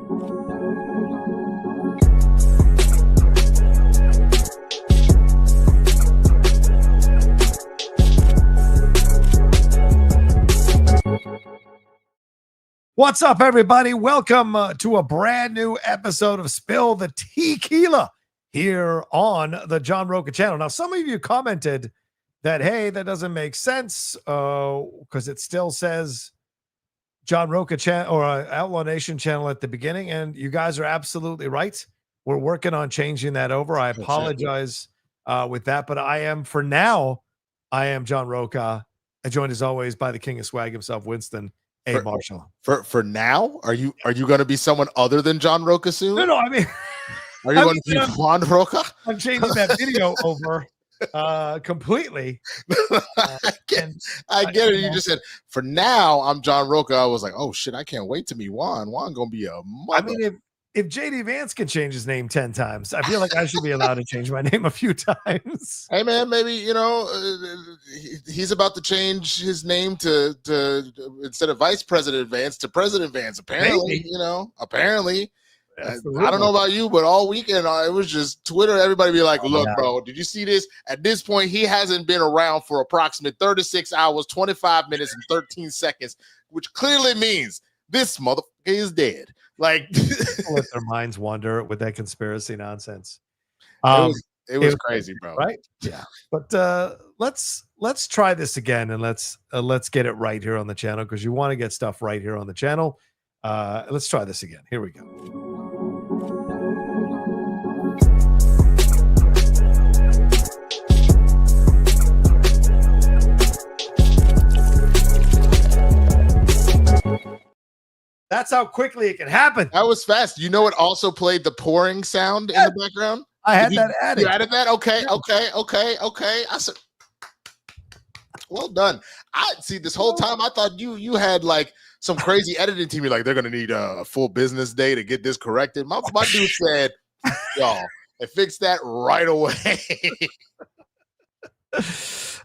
What's up, everybody? Welcome to a brand new episode of Spill the Tequila here on the John Rocha channel. Now, some of you commented that, hey, that doesn't make sense because it still says John Rocha channel or Outlaw Nation channel at the beginning, and you guys are absolutely right. We're working on changing that over. I apologize with that, but I am John Rocha, and joined as always by the king of swag himself, Winston A. Marshall. For now, are you going to be someone other than John Rocha soon? No. I mean, are you going to be Juan Rocha? I'm changing that video over completely. I get it. You just said for now I'm John Rocha. I was like, oh shit, I can't wait to meet Juan. Juan gonna be a mother. I mean, if JD Vance can change his name 10 times, I feel like I should be allowed to change my name a few times. Hey man, maybe he's about to change his name to instead of Vice President Vance to President Vance. Apparently, maybe. Apparently. I don't know about you, but all weekend it was just Twitter. Everybody be like, look, bro, did you see this? At this point, he hasn't been around for approximately 36 hours, 25 minutes, and 13 seconds, which clearly means this motherfucker is dead. Like, let their minds wander with that conspiracy nonsense. It was crazy, bro. Right? Yeah. But let's try this again, and let's get it right here on the channel, because you want to get stuff right here on the channel. Let's try this again. Here we go. That's how quickly it can happen. That was fast. You know, it also played the pouring sound in the background. I had that added. You added that? Okay. I said, well done. I see. This whole time I thought you had like some crazy editing team. You're like, they're gonna need a full business day to get this corrected. My dude said, y'all, they fixed that right away.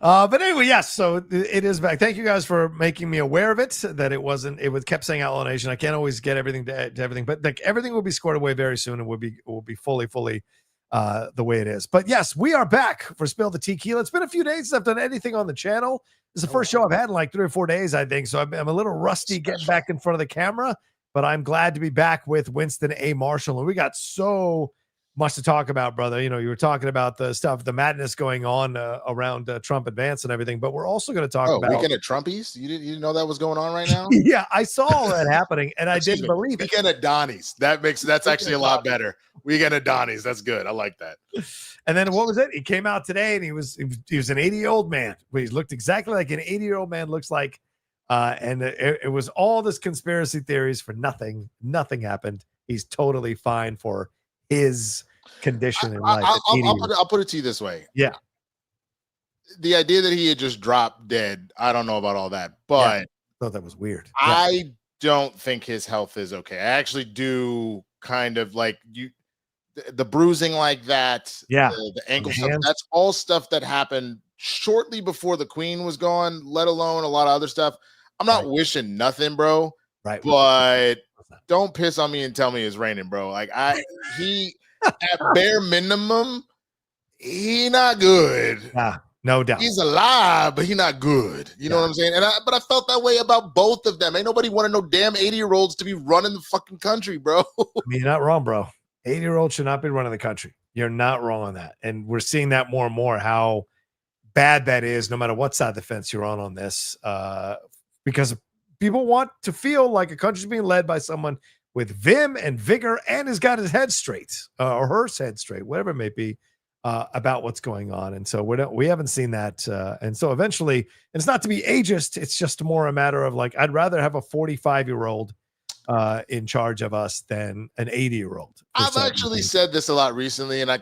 But anyway, yes, so it is back. Thank you guys for making me aware of it, that it kept saying Outlaw Nation. I can't always get everything to everything, but like everything will be scored away very soon, and will be fully the way it is. But yes, we are back for Spill the Tequila. It's been a few days since I've done anything on the channel. This is the first show I've had in like 3 or 4 days, I think. So I'm a little rusty getting back in front of the camera, but I'm glad to be back with Winston A. Marshall. And we got so much to talk about, brother. You were talking about the stuff, the madness going on around Trump advance and everything, but we're also going to talk about weekend of Trumpies. You didn't know that was going on right now? Yeah, I saw all that happening, and I didn't believe it. Weekend of Donnie's. That's actually a lot better. Weekend of Donnie's. That's good. I like that. And then what was it? He came out today, and he was an 80-year-old man. He looked exactly like an 80-year-old man looks like, and it was all this conspiracy theories for nothing. Nothing happened. He's totally fine for his condition in life. I'll put it to you this way. Yeah. The idea that he had just dropped dead, I don't know about all that, but I thought that was weird. I don't think his health is okay. I actually do kind of like the bruising like that. Yeah. The ankle stuff. That's all stuff that happened shortly before the Queen was gone, let alone a lot of other stuff. I'm not wishing nothing, bro. Right. But don't piss on me and tell me it's raining, bro. Like he at bare minimum, he not good. Yeah, no doubt. He's alive, but he not good. You know what I'm saying? But I felt that way about both of them. Ain't nobody wanted no damn 80-year-olds to be running the fucking country, bro. I mean, you're not wrong, bro. 80-year-olds should not be running the country. You're not wrong on that. And we're seeing that more and more, how bad that is, no matter what side of the fence you're on this. Because people want to feel like a country's being led by someone with vim and vigor and has got his head straight or her head straight, whatever it may be, about what's going on. And so we haven't seen that. And so eventually, and it's not to be ageist, it's just more a matter of like, I'd rather have a 45-year-old in charge of us than an 80-year-old. I've actually said this a lot recently, and I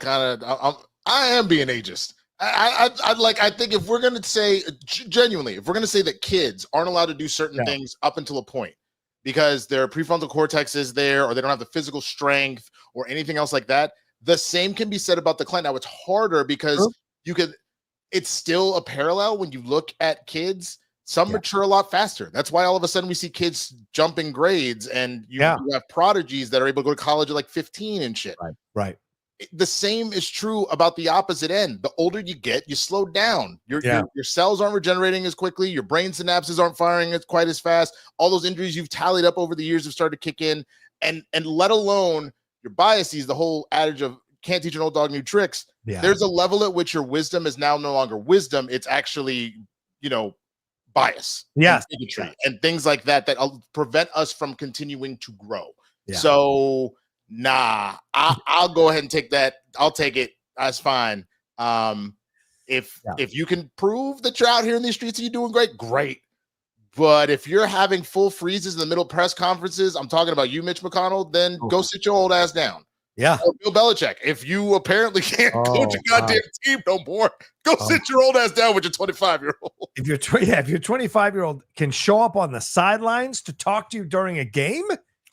am being ageist. I think if we're going to say genuinely, if we're going to say that kids aren't allowed to do certain things up until a point because their prefrontal cortex is there, or they don't have the physical strength or anything else like that, the same can be said about the client. Now it's harder because it's still a parallel when you look at kids. Some mature a lot faster. That's why all of a sudden we see kids jumping grades, and you have prodigies that are able to go to college at like 15 and shit. Right. The same is true about the opposite end. The older you get, you slow down. Your cells aren't regenerating as quickly. Your brain synapses aren't firing as quite as fast. All those injuries you've tallied up over the years have started to kick in, and let alone your biases. The whole adage of can't teach an old dog new tricks. Yeah. There's a level at which your wisdom is now no longer wisdom. It's actually, bias, bigotry, and things like that prevent us from continuing to grow. So I'll go ahead and take that. I'll take it. That's fine. If you can prove that you're out here in these streets and you're doing great. But if you're having full freezes in the middle of press conferences, I'm talking about you, Mitch McConnell, then go sit your old ass down. Yeah. Or Bill Belichick, if you apparently can't coach a goddamn team no more, go sit your old ass down with your 25-year-old. If your 25-year-old can show up on the sidelines to talk to you during a game.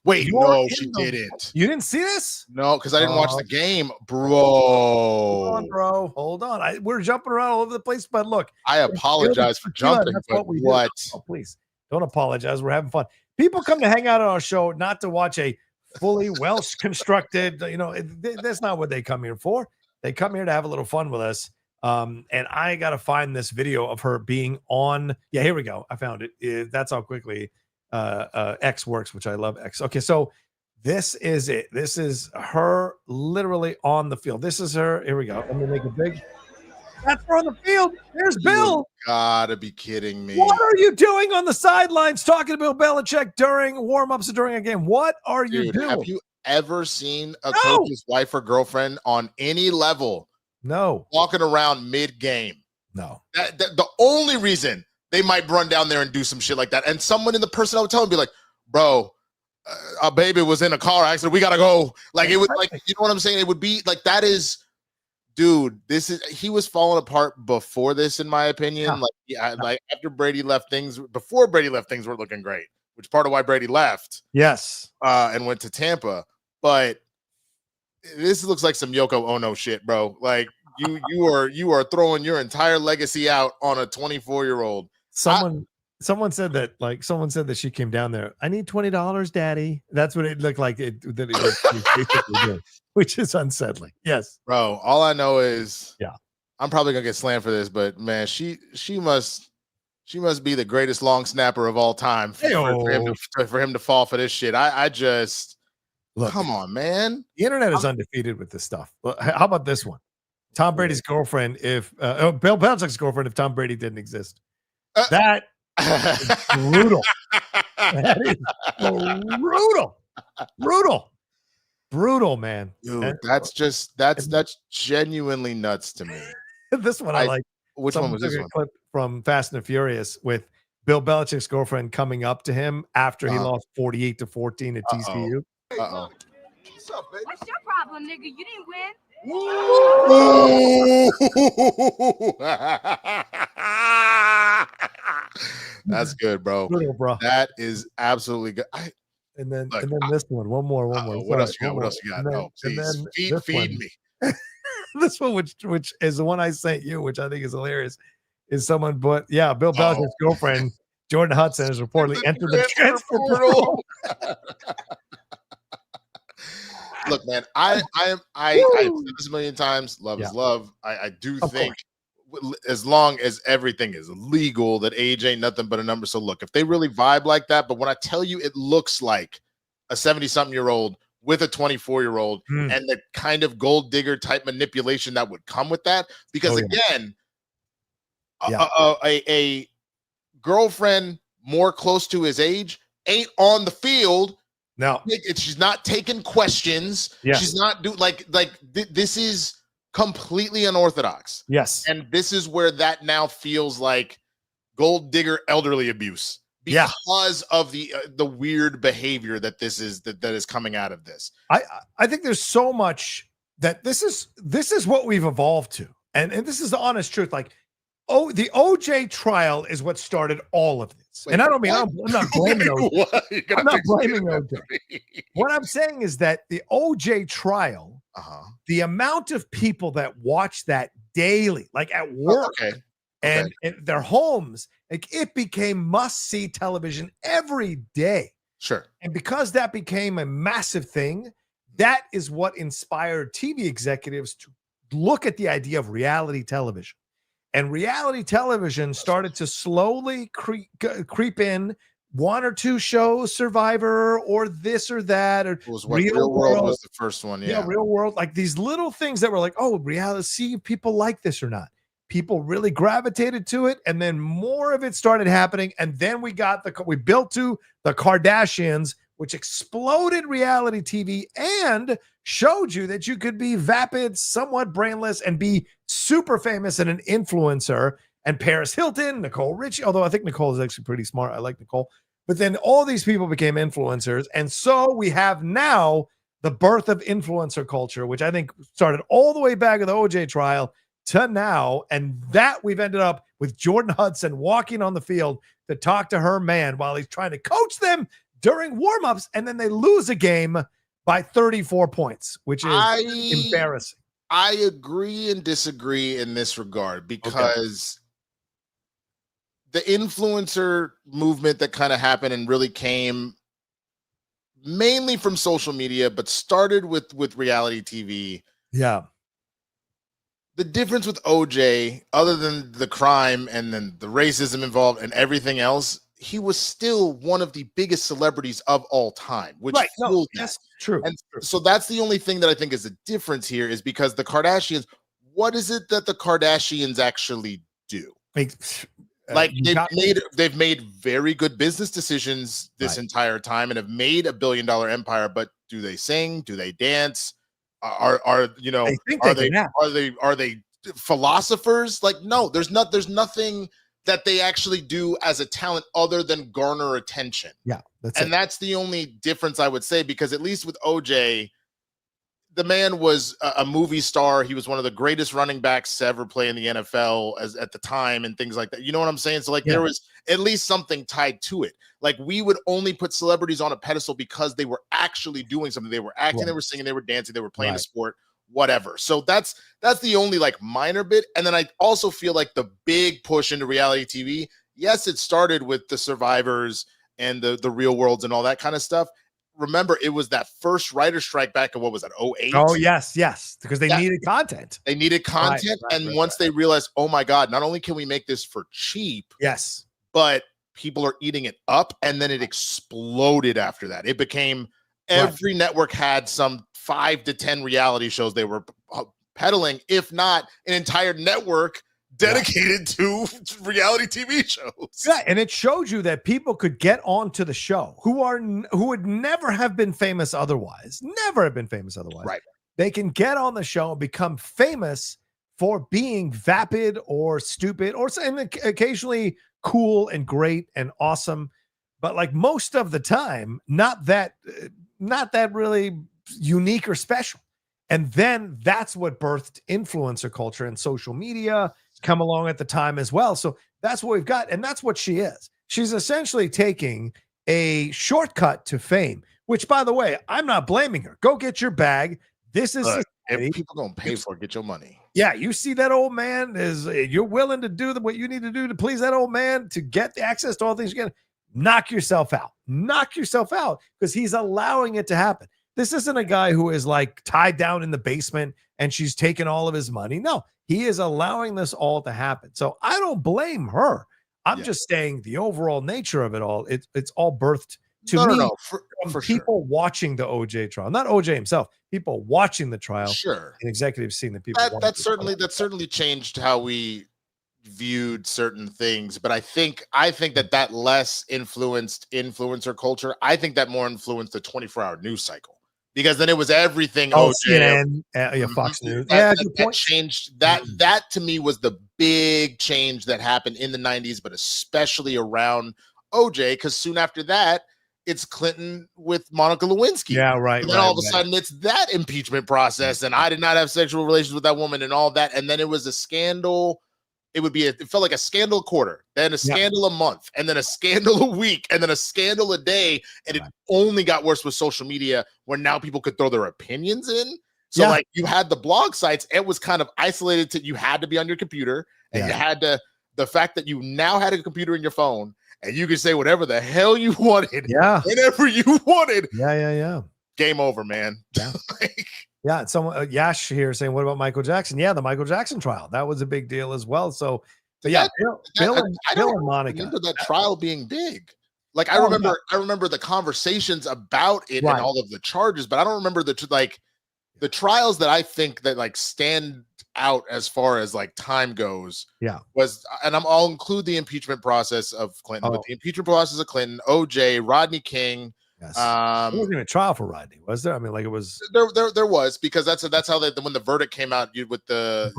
Wait, no, she didn't. You didn't see this? No, because I didn't watch the game, bro. Hold on, bro. Hold on. We're jumping around all over the place, but look. I apologize for jumping, but what? Oh, please, don't apologize. We're having fun. People come to hang out on our show not to watch a fully well-constructed, that's not what they come here for. They come here to have a little fun with us. And I got to find this video of her being on. Yeah, here we go. I found it. That's how quickly X works, which I love X. Okay, so this is it. This is her literally on the field. This is her. Here we go. Let me make it big. That's her on the field. There's Bill. You gotta be kidding me. What are you doing on the sidelines talking to Bill Belichick during warm-ups or during a game? What are you doing? Have you ever seen a coach's wife or girlfriend on any level walking around mid-game? No. The only reason they might run down there and do some shit like that, and someone in the personnel would tell them, be like, bro, a baby was in a car accident. We gotta go. Like, it would, like, you know what I'm saying? It would be like, that is, dude, he was falling apart before this, in my opinion. Like after Brady left, before Brady left, things weren't looking great, which part of why Brady left. Yes. And went to Tampa. But this looks like some Yoko Ono shit, bro. Like, you are throwing your entire legacy out on a 24-year-old. Someone said that she came down there. I need $20, Daddy. That's what it looked like. Which is unsettling. Yes, bro. All I know is, I'm probably gonna get slammed for this, but man, she must be the greatest long snapper of all time for him to fall for this shit. I just look. Come on, man. The internet is undefeated with this stuff. How about this one? Tom Brady's girlfriend. If Bill Belichick's girlfriend, if Tom Brady didn't exist, that. Brutal. That is brutal, man. Dude, that's genuinely nuts to me. This one I like. Which one was this one? Clip from Fast and the Furious with Bill Belichick's girlfriend coming up to him after he lost 48-14 at TCU. What's up, baby? What's your problem, nigga? You didn't win. That's good, bro. Brutal, bro. That is absolutely good. And then this one. One more. What else you got? Please feed me. This one, which is the one I sent you, which I think is hilarious, is someone. But Bill Belichick's girlfriend, Jordan Hudson, has reportedly entered the transfer portal. Look, man, I've said this a million times. Love is love. I do think, as long as everything is legal, that age ain't nothing but a number. So look, if they really vibe like that, but when I tell you it looks like a 70-something-year-old with a 24-year-old and the kind of gold digger type manipulation that would come with that, because a girlfriend more close to his age ain't on the field. No, she's not taking questions. She's not this is completely unorthodox. Yes. And this is where that now feels like gold digger elderly abuse because of the weird behavior that is coming out of this. I think there's so much that this is what we've evolved to. And this is the honest truth. Like, the OJ trial is what started all of this. Wait, and I don't mean, I'm not blaming OJ. I'm not blaming OJ. What I'm saying is that the OJ trial, the amount of people that watch that daily, like at work, and their homes. Like, it became must-see television every day. Sure. And because that became a massive thing, that is what inspired TV executives to look at the idea of reality television. And reality television started to slowly creep in. One or two shows, Survivor or this or that, or it was what Real World was the first one. Yeah, Real World, like these little things that were like, oh, reality, see if people like this or not. People really gravitated to it, and then more of it started happening. And then we built to the Kardashians, which exploded reality TV and showed you that you could be vapid, somewhat brainless, and be super famous and an influencer. And Paris Hilton, Nicole Richie, although I think Nicole is actually pretty smart. I like Nicole. But then all these people became influencers. And so we have now the birth of influencer culture, which I think started all the way back at the OJ trial to now. And that we've ended up with Jordan Hudson walking on the field to talk to her man while he's trying to coach them during warmups. And then they lose a game by 34 points, which is embarrassing. I agree and disagree in this regard because the influencer movement that kind of happened and really came mainly from social media, but started with reality TV. Yeah. The difference with OJ, other than the crime and then the racism involved and everything else, he was still one of the biggest celebrities of all time, which that's true. And so that's the only thing that I think is a difference here, is because the Kardashians, what is it that the Kardashians actually do? Like they've made very good business decisions this entire time and have made $1 billion empire. But do they sing? Do they dance? Are they philosophers? Like, no, there's nothing that they actually do as a talent other than garner attention. Yeah, that's the only difference I would say, because at least with OJ, the man was a movie star. He was one of the greatest running backs to ever play in the NFL at the time and things like that. You know what I'm saying? So there was at least something tied to it. Like, we would only put celebrities on a pedestal because they were actually doing something. They were acting, they were singing, they were dancing, they were playing a sport, whatever. So that's the only like minor bit. And then I also feel like the big push into reality TV, yes, it started with the Survivors and the Real Worlds and all that kind of stuff. Remember, it was that first writer strike back in, what was that, 2008? Oh, yes, because they needed content. They needed content. Once they realized, oh my God, not only can we make this for cheap, but people are eating it up. And then it exploded after that. It became every network had some 5 to 10 reality shows they were peddling, if not an entire network dedicated to reality TV shows. Yeah, and it showed you that people could get onto the show who would never have been famous otherwise. Right. They can get on the show and become famous for being vapid or stupid or occasionally cool and great and awesome, but like most of the time, not that really unique or special. And then that's what birthed influencer culture, and social media come along at the time as well. So that's what we've got. And that's what she is. She's essentially taking a shortcut to fame, which, by the way, I'm not blaming her. Go get your bag. This is if people gonna pay for it, get your money. Yeah, you see that old man you're willing to do what you need to do to please that old man to get the access to all things you get. Knock yourself out because he's allowing it to happen. This isn't a guy who is like tied down in the basement and she's taking all of his money. No, he is allowing this all to happen. So I don't blame her. I'm just saying the overall nature of it all. It's all birthed for people watching the OJ trial, not OJ himself. People watching the trial, and executives seeing the people. That certainly changed how we viewed certain things. But I think that less influenced influencer culture. I think that more influenced the 24-hour news cycle. Because then it was everything. CNN, Fox News. That changed. That to me was the big change that happened in the 90s, but especially around OJ, because soon after that, it's Clinton with Monica Lewinsky. Yeah, right. And then all of a sudden, it's that impeachment process, and I did not have sexual relations with that woman, and all that. And then it was a scandal. It felt like a scandal a quarter, then a scandal a month, and then a scandal a week, and then a scandal a day. And it only got worse with social media, where now people could throw their opinions in. So like you had the blog sites, it was kind of isolated to, you had to be on your computer and you had to the fact that you now had a computer in your phone and you could say whatever the hell you wanted, whenever you wanted. Yeah. Game over, man. Yeah. Yeah, someone Yash here saying, "What about Michael Jackson?" Yeah, the Michael Jackson trial, that was a big deal as well. So, but yeah, Bill and Monica, remember that trial being big. Like I remember the conversations about it and all of the charges, but I don't remember the trials that I think that like stand out as far as like time goes. Yeah, I'll include the impeachment process of Clinton, but the impeachment process of Clinton, OJ, Rodney King. Yes. There wasn't even a trial for Rodney, was there? I mean, like it was. There was, because that's how when the verdict came out with the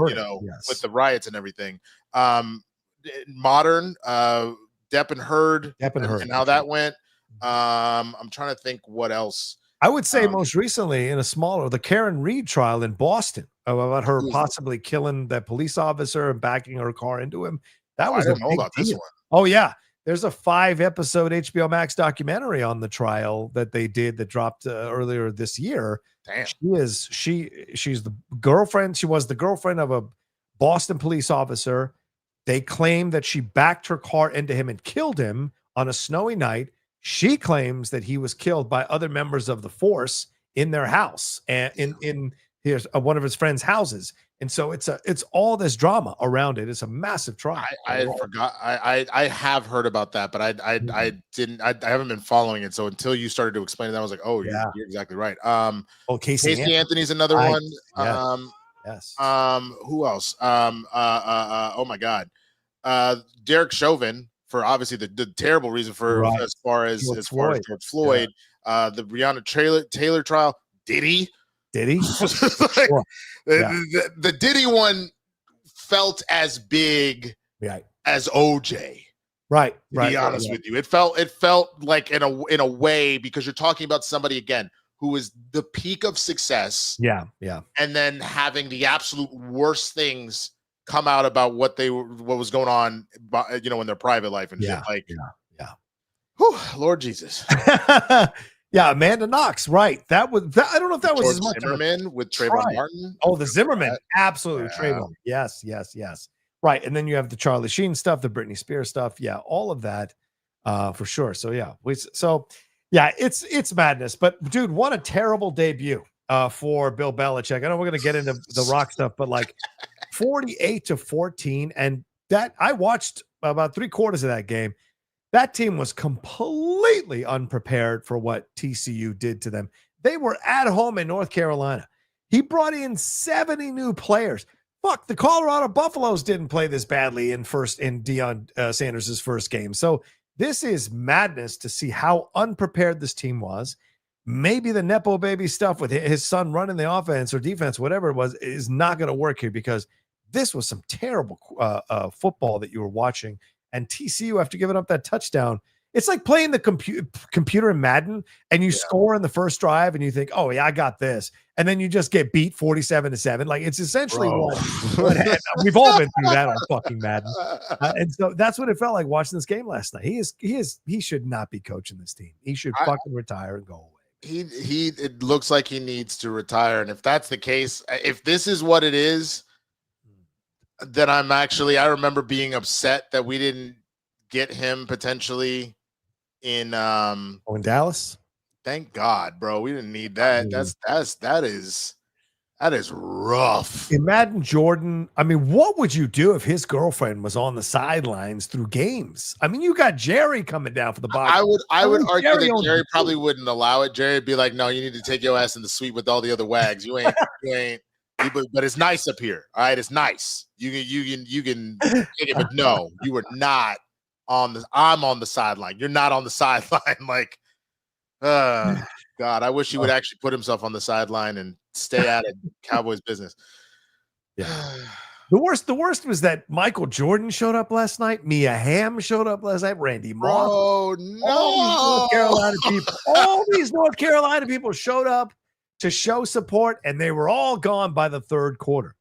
with the riots and everything. Modern Depp and Heard, and how that went. I'm trying to think what else. I would say most recently in the Karen Reed trial in Boston about her possibly killing that police officer and backing her car into him. That was I don't know about this one. Oh yeah. There's a 5-episode HBO Max documentary on the trial that they did that dropped earlier this year. Damn. She's the girlfriend. She was the girlfriend of a Boston police officer. They claim that she backed her car into him and killed him on a snowy night. She claims that he was killed by other members of the force in their house and in one of his friends' houses. And so it's all this drama around it. It's a massive trial. I forgot. I have heard about that, but I haven't been following it. So until you started to explain it, I was like, oh yeah, you're exactly right. Casey Anthony's another one. Yes. Who else? Oh my God. Derek Chauvin, for obviously the terrible reason for as far as George Floyd. The Breonna Taylor trial. Diddy. Sure. The Diddy one felt as big as OJ. Right. To be honest with you, it felt like in a way, because you're talking about somebody again who is the peak of success. Yeah. And then having the absolute worst things come out about what was going on, in their private life and shit. Like, whew, Lord Jesus. Yeah, Amanda Knox, right? That was I don't know if that was as much Zimmerman with Trayvon Martin. Oh, the Zimmerman, absolutely, Trayvon. Yes. Right, and then you have the Charlie Sheen stuff, the Britney Spears stuff. Yeah, all of that, for sure. So it's madness. But dude, what a terrible debut for Bill Belichick. I know we're gonna get into the Rock stuff, but like 48-14, and that I watched about 3/4 of that game. That team was completely unprepared for what TCU did to them. They were at home in North Carolina. He brought in 70 new players. Fuck, the Colorado Buffaloes didn't play this badly in Deion Sanders' first game. So this is madness to see how unprepared this team was. Maybe the Nepo baby stuff with his son running the offense or defense, whatever it was, is not going to work here, because this was some terrible football that you were watching. And TCU, after giving up that touchdown, it's like playing the computer in Madden, and you score in the first drive and you think, oh yeah, I got this. And then you just get beat 47-7. Like, it's essentially what happened. We've all been through that on fucking Madden. And so that's what it felt like watching this game last night. He should not be coaching this team. He should fucking retire and go away. It looks like he needs to retire. And if that's the case, if this is what it is, then I remember being upset that we didn't get him potentially in Dallas. Thank God, bro. We didn't need that. That is rough. Imagine Jordan. I mean, what would you do if his girlfriend was on the sidelines through games? I mean, you got Jerry coming down for the box. I would argue that Jerry probably wouldn't allow it. Jerry would be like, no, you need to take your ass in the suite with all the other wags. You ain't. But it's nice up here. All right, it's nice. You can take it, but no, you were not on the. I'm on the sideline. You're not on the sideline. Like, God, I wish he would actually put himself on the sideline and stay out of Cowboys business. Yeah. The worst was that Michael Jordan showed up last night. Mia Hamm showed up last night. Randy Moss. Oh no! All these North Carolina people showed up to show support, and they were all gone by the third quarter.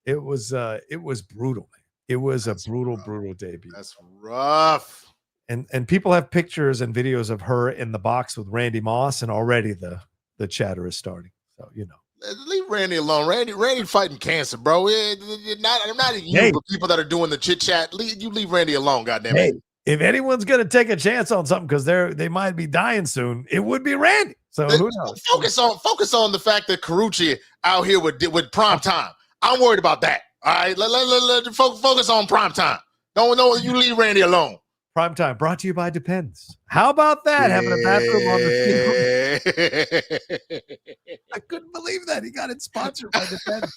It was brutal, man. It was a brutal debut. That's rough. And people have pictures and videos of her in the box with Randy Moss, and already the chatter is starting. So, Leave Randy alone. Randy fighting cancer, bro. I'm not at you, Hey. but people that are doing the chit chat. You leave Randy alone, goddamn Hey, it. if anyone's gonna take a chance on something because they might be dying soon, it would be Randy. So who knows? Focus on the fact that Carucci out here with prime time. I'm worried about that. All right, let focus on prime time. Don't know you leave Randy alone. Prime time brought to you by Depends. How about that? Having a bathroom on the I couldn't believe that. He got it sponsored by Depends.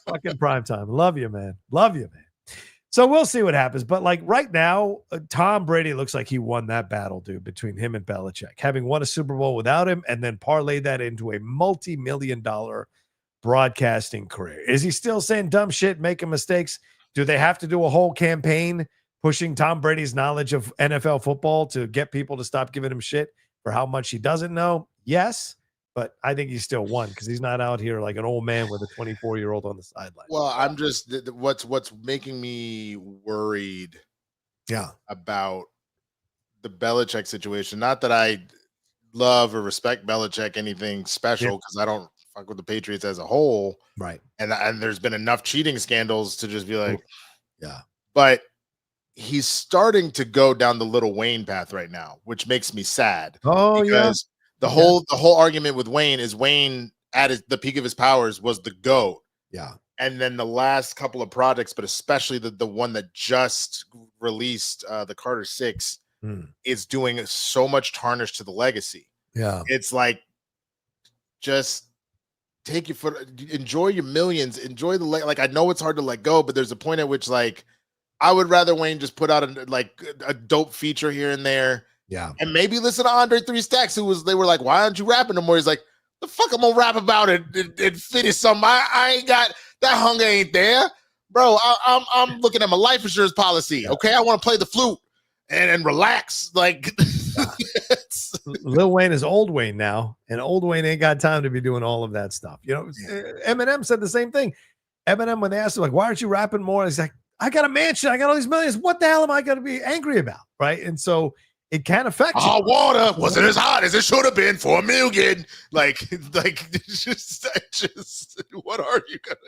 Fucking prime time. Love you, man. Love you, man. So we'll see what happens. But like right now, Tom Brady looks like he won that battle, dude, between him and Belichick, having won a Super Bowl without him and then parlayed that into a multi-million-dollar broadcasting career. Is he still saying dumb shit, making mistakes? Do they have to do a whole campaign pushing Tom Brady's knowledge of NFL football to get people to stop giving him shit for how much he doesn't know? Yes, but I think he's still won because he's not out here like an old man with a 24-year-old on the sideline. Well, I'm just what's making me worried about the Belichick situation. Not that I love or respect Belichick anything special because I don't fuck with the Patriots as a whole. Right. And there's been enough cheating scandals to just be like, yeah. But he's starting to go down the Little Wayne path right now, which makes me sad. Oh, because the whole argument with Wayne is Wayne at the peak of his powers was the GOAT. Yeah. And then the last couple of projects, but especially the one that just released, the Carter 6, is doing so much tarnish to the legacy. Yeah. It's like, just take your foot, enjoy your millions, enjoy the like. I know it's hard to let go, but there's a point at which like I would rather Wayne just put out a dope feature here and there. Yeah. And maybe listen to Andre 3 Stacks, they were like, why aren't you rapping no more? He's like, the fuck I'm gonna rap about it and finish something. I ain't got that hunger ain't there. Bro, I'm looking at my life insurance policy. Okay. I want to play the flute and relax. Like Lil Wayne is old Wayne now, and old Wayne ain't got time to be doing all of that stuff. You know, Eminem said the same thing. Eminem, when they asked him, like, why aren't you rapping more? He's like, I got a mansion. I got all these millions. What the hell am I going to be angry about? Right. And so it can affect you. Our water wasn't as hot as it should have been for $1 million. Like just what are you gonna?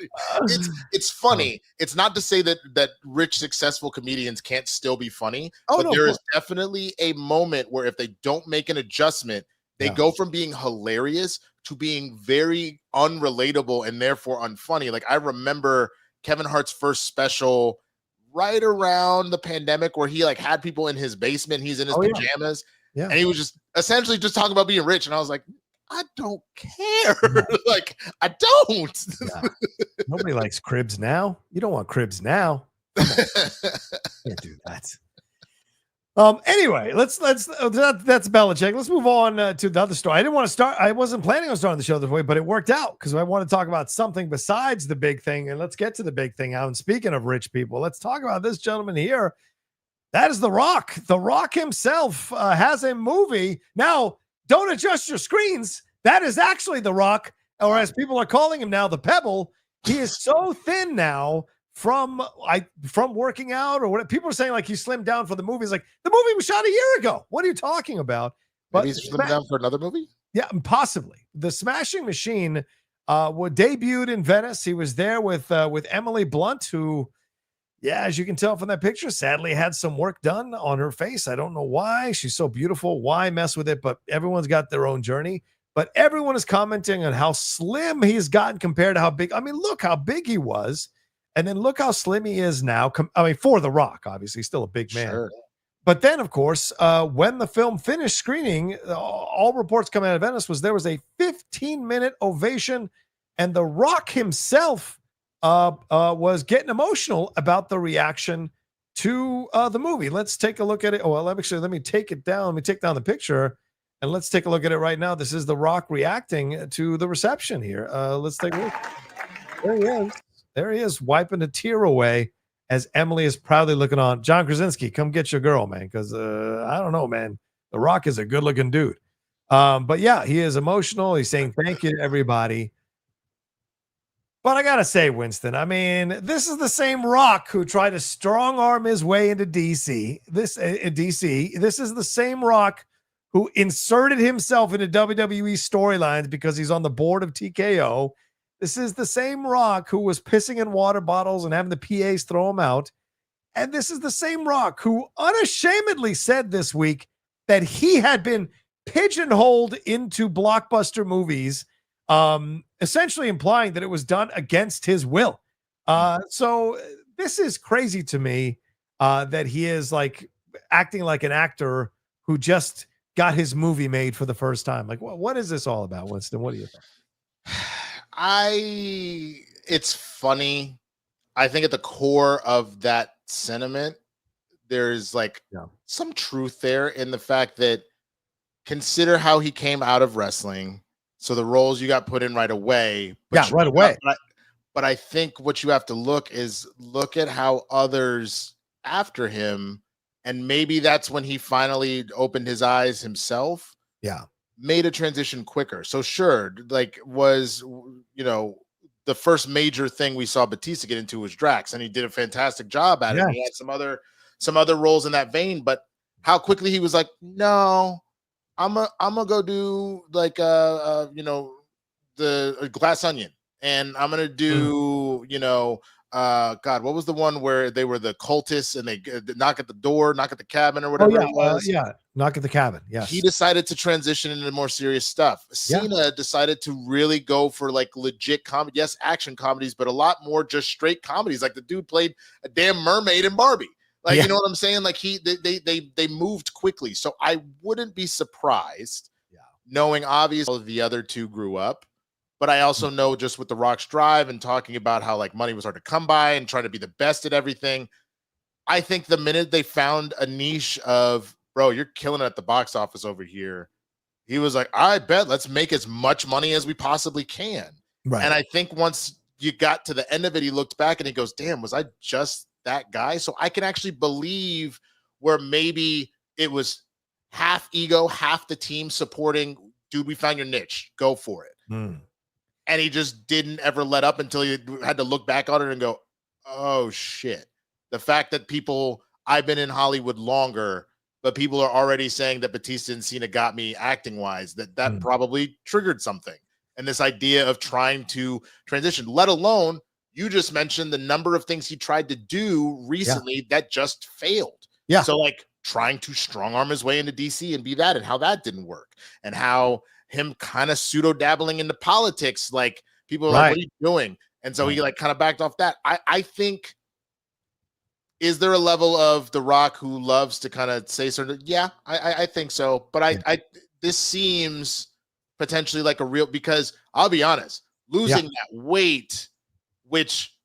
It's funny. It's not to say that rich, successful comedians can't still be funny, but there is definitely a moment where if they don't make an adjustment, they go from being hilarious to being very unrelatable and therefore unfunny. Like I remember Kevin Hart's first special right around the pandemic where he like had people in his basement. He's in his pajamas and he was just essentially just talking about being rich. And I was like, I don't care. Like, I don't. Nobody likes cribs now. You don't want cribs now. Can't do that. Anyway, that's Belichick. Let's move on to the other story. I wasn't planning on starting the show this way, but it worked out because I want to talk about something besides the big thing. And let's get to the big thing now. And speaking of rich people, let's talk about this gentleman here. That is The Rock. The Rock himself has a movie. Now, don't adjust your screens. That is actually The Rock, or as people are calling him now, the Pebble. He is so thin now from working out or what people are saying, like he slimmed down for the movie. It's like the movie was shot a year ago. What are you talking about? But he's slimmed down for another movie? Yeah, possibly. The Smashing Machine debuted in Venice. He was there with Emily Blunt, who, as you can tell from that picture, sadly had some work done on her face. I don't know why. She's so beautiful. Why mess with it? But everyone's got their own journey. But everyone is commenting on how slim he's gotten compared to how big. I mean, look how big he was. And then look how slim he is now. For The Rock, obviously, still a big man. Sure. But then, of course, when the film finished screening, all reports coming out of Venice there was a 15-minute ovation, and The Rock himself was getting emotional about the reaction to the movie. Let's take a look at it. Oh, well, let me take it down. Let me take down the picture, and let's take a look at it right now. This is The Rock reacting to the reception here. Let's take a look. There he is. There he is, wiping a tear away as Emily is proudly looking on. John Krasinski, come get your girl, man, because I don't know, man. The Rock is a good-looking dude. But yeah, he is emotional. He's saying thank you to everybody. But I got to say, Winston, I mean, this is the same Rock who tried to strong-arm his way into DC. This is the same Rock who inserted himself into WWE storylines because he's on the board of TKO. This is the same Rock who was pissing in water bottles and having the PAs throw him out. And this is the same Rock who unashamedly said this week that he had been pigeonholed into blockbuster movies, essentially implying that it was done against his will. So this is crazy to me, that he is like acting like an actor who just got his movie made for the first time. Like, what is this all about, Winston? What do you think? It's funny. I think at the core of that sentiment, there's like some truth there in the fact that consider how he came out of wrestling. So the roles you got put in right away. Right away. But I think what you have to look at how others after him, and maybe that's when he finally opened his eyes himself. Made a transition quicker. So sure, like was, the first major thing we saw Batista get into was Drax, and he did a fantastic job at it. He had some other roles in that vein, but how quickly he was like, no, I'm gonna go do like the Glass Onion, and I'm gonna do God, what was the one where they were the cultists and they knock at the door, knock at the cabin or whatever it was? Knock at the cabin. Yes. He decided to transition into more serious stuff. Cena decided to really go for like legit comedy. Yes, action comedies, but a lot more just straight comedies. Like the dude played a damn mermaid in Barbie. Like, you know what I'm saying? Like they moved quickly. So I wouldn't be surprised knowing obviously the other two grew up. But I also know just with the Rock's drive and talking about how like money was hard to come by and trying to be the best at everything. I think the minute they found a niche of, bro, you're killing it at the box office over here, he was like, I bet let's make as much money as we possibly can. Right. And I think once you got to the end of it, he looked back and he goes, damn, was I just that guy? So I can actually believe where maybe it was half ego, half the team supporting, dude, we found your niche, go for it. And he just didn't ever let up until he had to look back on it and go, oh shit. The fact that I've been in Hollywood longer, but people are already saying that Batista and Cena got me acting wise, that probably triggered something. And this idea of trying to transition, let alone you just mentioned the number of things he tried to do recently that just failed. So like trying to strong arm his way into DC and be that, and how that didn't work, and how him kind of pseudo dabbling into politics. Like people are like, what are you doing? And so he like kind of backed off that. I think, is there a level of The Rock who loves to kind of say certain? Yeah, I think so. But this seems potentially like a real, because I'll be honest, losing that weight, which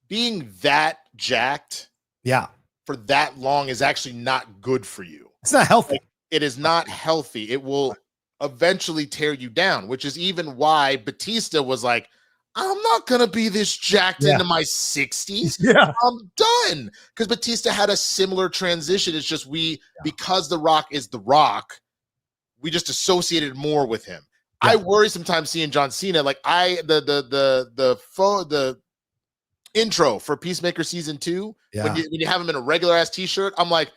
being that jacked for that long is actually not good for you. It's not healthy. Like, it is not healthy. It will eventually tear you down, which is even why Batista was like, I'm not going to be this jacked into my 60s. I'm done. Because Batista had a similar transition. It's just because The Rock is The Rock, we just associated more with him. I worry sometimes seeing John Cena, like the intro for Peacemaker season 2, when you have him in a regular ass t-shirt, I'm like,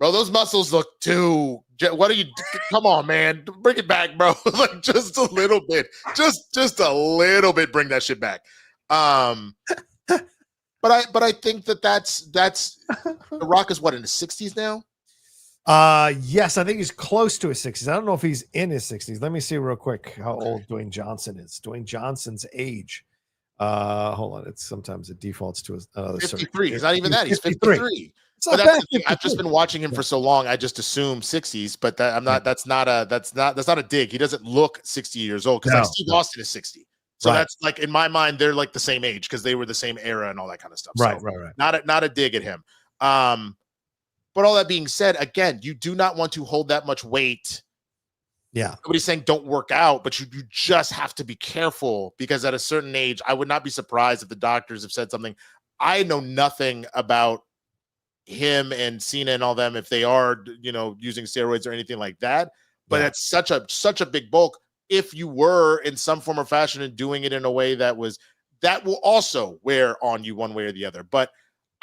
bro, those muscles look too. What are you? Come on, man, bring it back, bro. Like just a little bit, just a little bit. Bring that shit back. But I think that's The Rock is what, in his 60s now. Yes, I think he's close to his 60s. I don't know if he's in his 60s. Let me see real quick how old Dwayne Johnson is. Dwayne Johnson's age. Hold on. Sometimes it defaults to another 53. He's not even that. He's 53. But I've just been watching him for so long. I just assume 60s, but that's not a dig. He doesn't look 60 years old, because like Steve Austin is 60. So that's like, in my mind, they're like the same age because they were the same era and all that kind of stuff. Right. Not a dig at him. But all that being said, again, you do not want to hold that much weight. Nobody's saying don't work out, but you just have to be careful, because at a certain age, I would not be surprised if the doctors have said something. I know nothing about him and Cena and all them, if they are, using steroids or anything like that. But that's such a big bulk. If you were in some form or fashion and doing it in a way that will also wear on you one way or the other. But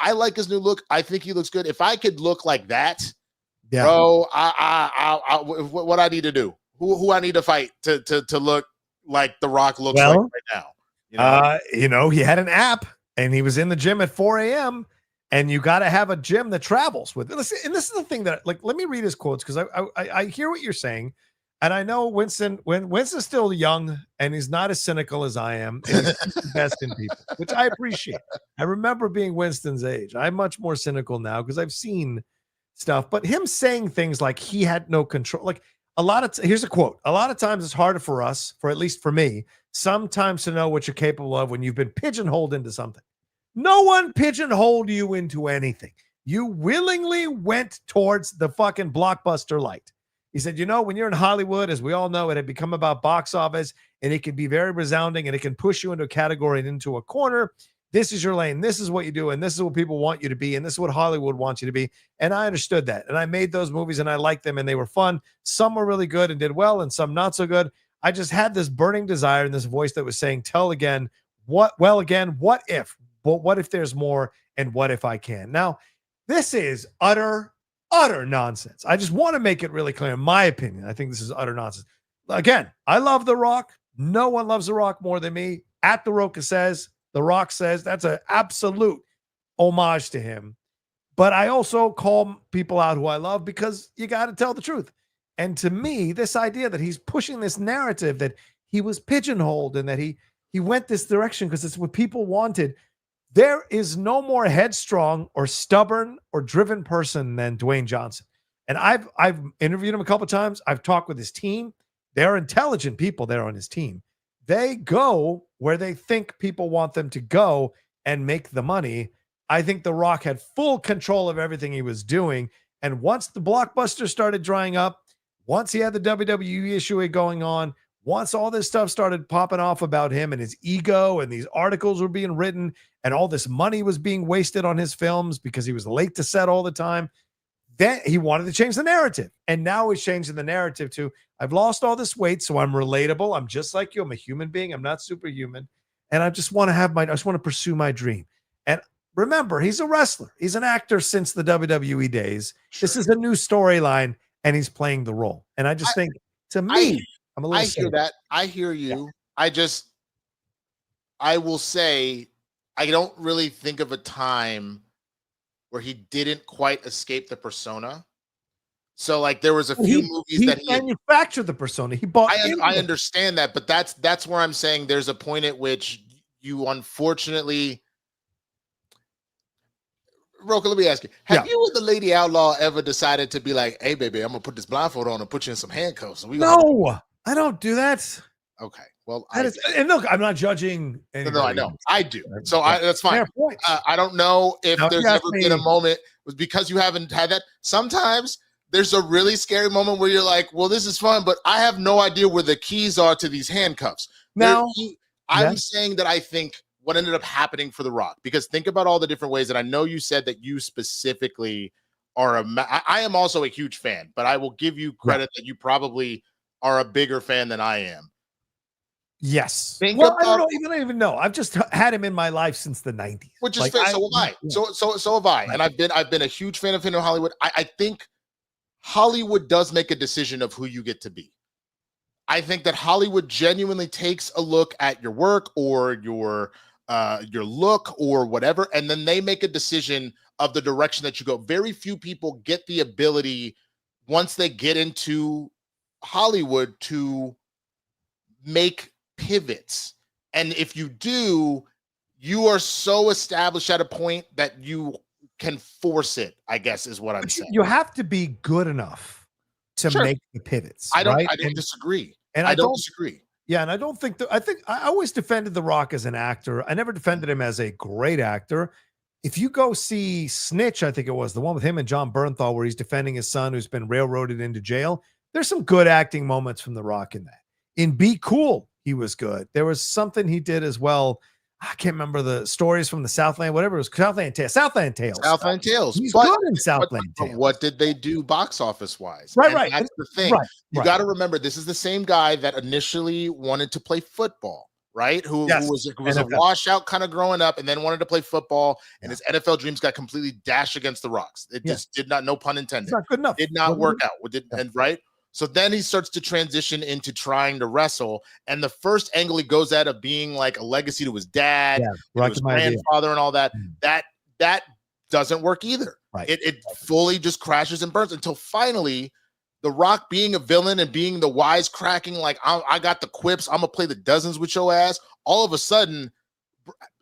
I like his new look. I think he looks good. If I could look like that, Yeah. Bro, what I need to do? Who I need to fight to look like The Rock looks like right now? He had an app and he was in the gym at 4 a.m. and you got to have a gym that travels with. Listen, and this is the thing that, like, let me read his quotes because I hear what you're saying, and I know Winston's still young and he's not as cynical as I am, and he's the best in people, which I appreciate. I remember being Winston's age. I'm much more cynical now because I've seen stuff, but him saying things like he had no control, like here's a quote: a lot of times it's harder for us, for at least for me, sometimes to know what you're capable of when you've been pigeonholed into something. No one pigeonholed you into anything. You willingly went towards the fucking blockbuster light. He said, when you're in Hollywood, as we all know, it had become about box office, and it can be very resounding, and it can push you into a category and into a corner. This is your lane. This is what you do, and this is what people want you to be, and this is what Hollywood wants you to be. And I understood that, and I made those movies, and I liked them, and they were fun. Some were really good and did well, and some not so good. I just had this burning desire and this voice that was saying, tell again, what if? But what if there's more, and what if I can? Now, this is utter nonsense. I just want to make it really clear. In my opinion, I think this is utter nonsense. Again, I love The Rock. No one loves The Rock more than me. At The Rocha says, The Rock says, that's an absolute homage to him. But I also call people out who I love because you got to tell the truth. And to me, this idea that he's pushing this narrative that he was pigeonholed and that he went this direction because it's what people wanted. There is no more headstrong or stubborn or driven person than Dwayne Johnson. And I've interviewed him a couple of times. I've talked with his team. They're intelligent people there on his team. They go where they think people want them to go and make the money. I think The Rock had full control of everything he was doing. And once the blockbuster started drying up, once he had the WWE issue going on, once all this stuff started popping off about him and his ego, and these articles were being written, and all this money was being wasted on his films because he was late to set all the time, then he wanted to change the narrative. And now he's changing the narrative to, I've lost all this weight, so I'm relatable. I'm just like you. I'm a human being. I'm not superhuman. And I just want to pursue my dream. And remember, he's a wrestler. He's an actor since the WWE days. Sure. This is a new storyline, and he's playing the role. And I just think, to me, I'm a little hear that. I hear you. Yeah. I will say, I don't really think of a time where he didn't quite escape the persona. So, like, there was a few movies that he manufactured the persona. He bought. I understand that, but that's where I'm saying there's a point at which you unfortunately. Rocha, let me ask you: have you and the Lady Outlaw ever decided to be like, "Hey, baby, I'm gonna put this blindfold on and put you in some handcuffs"? No, I don't do that. Okay, well, and look, I'm not judging anybody. No, I know, I do. So that's fine. I don't know if there's ever been a moment was because you haven't had that. Sometimes there's a really scary moment where you're like, "Well, this is fun," but I have no idea where the keys are to these handcuffs. Now, I'm saying that I think what ended up happening for The Rock, because think about all the different ways that I know you said that you specifically are I am also a huge fan, but I will give you credit that you probably are a bigger fan than I am. Yes. I don't even know. I've just had him in my life since the 90s. Which is fair. So have I. So have I. Right. And I've been a huge fan of him in Hollywood. I think Hollywood does make a decision of who you get to be. I think that Hollywood genuinely takes a look at your work or your look or whatever, and then they make a decision of the direction that you go. Very few people get the ability, once they get into Hollywood, to make pivots. And if you do, you are so established at a point that you can force it, I guess is what I'm saying. You have to be good enough to make the pivots. I don't disagree. And I don't disagree. Yeah, and I don't think I always defended The Rock as an actor. I never defended him as a great actor. If you go see Snitch, I think it was the one with him and John Bernthal, where he's defending his son who's been railroaded into jail. There's some good acting moments from The Rock in that. In Be Cool, he was good. There was something he did as well. I can't remember the stories from the Southland, whatever it was. Southland Tales. Southland Tales. He's good in Southland Tales. But what did they do box office wise? Right. That's the thing. You got to remember, this is the same guy that initially wanted to play football. right? Who was a NFL. washout kind of growing up and then wanted to play football, and his NFL dreams got completely dashed against the rocks. It just did not, no pun intended. It's not good enough. Did not work out. And right. So then he starts to transition into trying to wrestle. And the first angle he goes at of being like a legacy to his dad, to his grandfather, and all that, that doesn't work either. Right. It fully just crashes and burns until finally The Rock being a villain and being the wisecracking, like I got the quips, I'm gonna play the dozens with your ass. All of a sudden,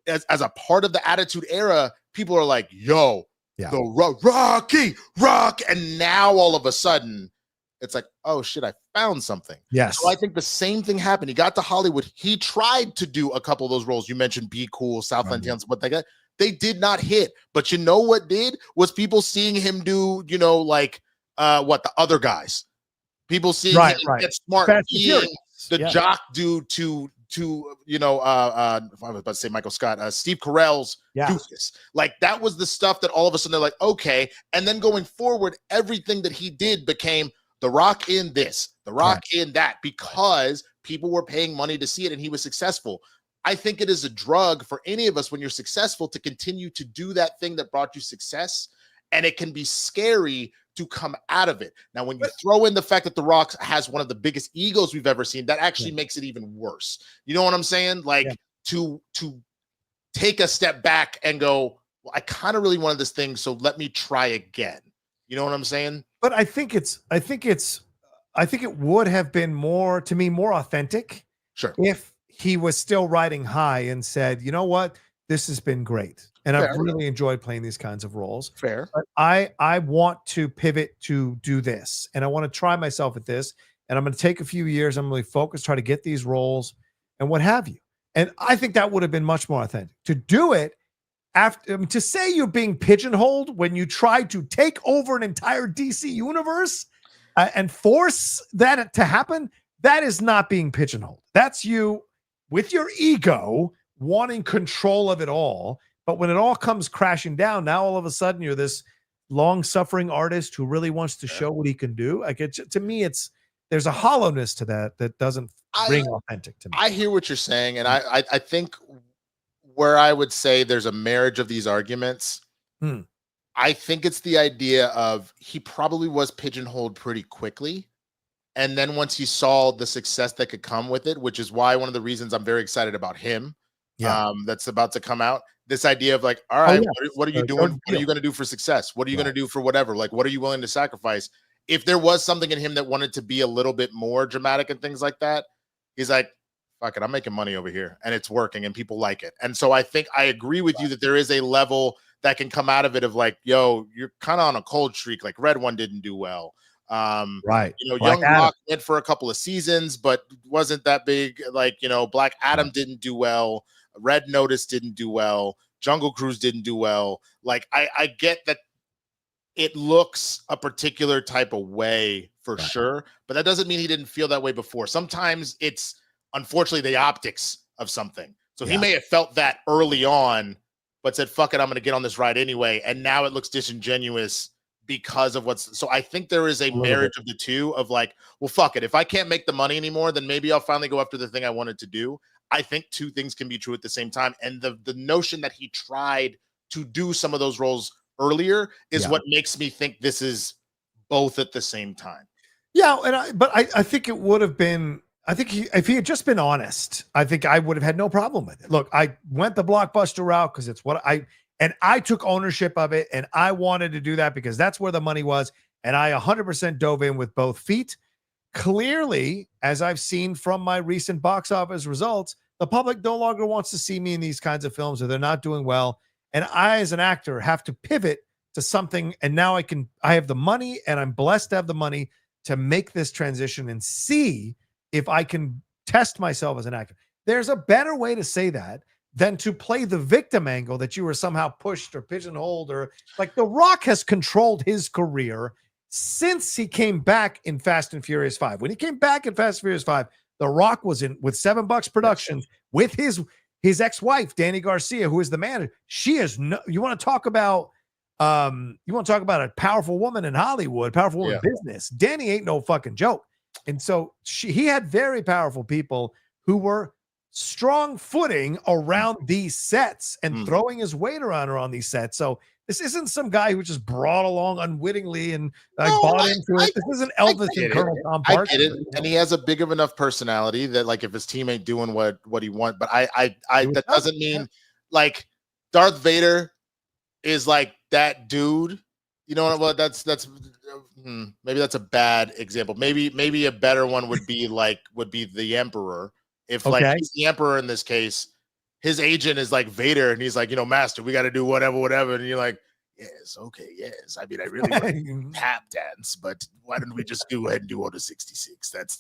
as a part of the Attitude Era, people are like, yo, the Rock. And now all of a sudden, it's like, oh shit, I found something. Yes. So I think the same thing happened. He got to Hollywood. He tried to do a couple of those roles. You mentioned Be Cool, Southland Tales, what they got. They did not hit. But you know what did? Was people seeing him do, like what the other guys. People seeing him get smart, being the jock dude to I was about to say Michael Scott, Steve Carell's Doofus. Like that was the stuff that all of a sudden they're like, okay. And then going forward, everything that he did became The Rock in this, The Rock in that, because people were paying money to see it and he was successful. I think it is a drug for any of us when you're successful to continue to do that thing that brought you success. And it can be scary to come out of it. Now, when you throw in the fact that The Rock has one of the biggest egos we've ever seen, that actually makes it even worse. You know what I'm saying? Like to take a step back and go, well, I kind of really wanted this thing, so let me try again. You know what I'm saying? But I think it would have been more authentic. Sure. If he was still riding high and said, you know what, this has been great. And I've really enjoyed playing these kinds of roles. Fair. But I want to pivot to do this. And I want to try myself at this. And I'm going to take a few years. I'm really focused, try to get these roles and what have you. And I think that would have been much more authentic. To do it after, to say you're being pigeonholed when you try to take over an entire DC universe and force that to happen, that is not being pigeonholed. That's you with your ego wanting control of it all. But when it all comes crashing down, now all of a sudden you're this long-suffering artist who really wants to show what he can do. Like to me, there's a hollowness to that doesn't ring authentic to me. I hear what you're saying, and I think where I would say there's a marriage of these arguments. I think it's the idea of he probably was pigeonholed pretty quickly. And then once he saw the success that could come with it, which is why one of the reasons I'm very excited about him, that's about to come out. This idea of like, all right, what are you doing? What are you going to do for success? What are you going to do for whatever? Like, what are you willing to sacrifice? If there was something in him that wanted to be a little bit more dramatic and things like that, he's like, fuck it, I'm making money over here and it's working and people like it. And so I think I agree with you that there is a level that can come out of it of like, yo, you're kind of on a cold streak. Like Red One didn't do well. Young Rock went for a couple of seasons, but wasn't that big. Like, Black Adam didn't do well. Red Notice didn't do well. Jungle Cruise didn't do well. Like, I get that it looks a particular type of way for sure, but that doesn't mean he didn't feel that way before. Sometimes it's unfortunately the optics of something. So he may have felt that early on, but said, fuck it, I'm going to get on this ride anyway. And now it looks disingenuous because of so I think there is a marriage of the two of like, well, fuck it. If I can't make the money anymore, then maybe I'll finally go after the thing I wanted to do. I think two things can be true at the same time. And the notion that he tried to do some of those roles earlier is what makes me think this is both at the same time. Yeah. But I think it would have been, if he had just been honest, I think I would have had no problem with it. Look, I went the blockbuster route because it's what I took ownership of it and I wanted to do that because that's where the money was. And I 100% dove in with both feet. Clearly, as I've seen from my recent box office results, the public no longer wants to see me in these kinds of films or they're not doing well. And I, as an actor, have to pivot to something. And now I have the money and I'm blessed to have the money to make this transition and see if I can test myself as an actor. There's a better way to say that than to play the victim angle that you were somehow pushed or pigeonholed or like The Rock has controlled his career since he came back in Fast and Furious 5. When he came back in Fast and Furious 5, The Rock was in with $7 Productions with his ex-wife, Danny Garcia, who is the manager. She is you want to talk about a powerful woman in Hollywood, powerful woman in business. Danny ain't no fucking joke. And so he had very powerful people who were strong footing around these sets and throwing his weight around on these sets. So this isn't some guy who just brought along unwittingly and bought into it. This isn't Elvis and Colonel Tom Parker. I get it, and he has a big of enough personality that, like, if his team ain't doing what he wants, but I that doesn't mean like Darth Vader is like that dude. You know what? That's maybe that's a bad example. Maybe a better one would be the Emperor. If like he's the Emperor in this case, his agent is like Vader, and he's like, Master, we got to do whatever, and you're like, yes, okay, yes. I mean, I really want to tap dance, but why don't we just go ahead and do Order 66? That's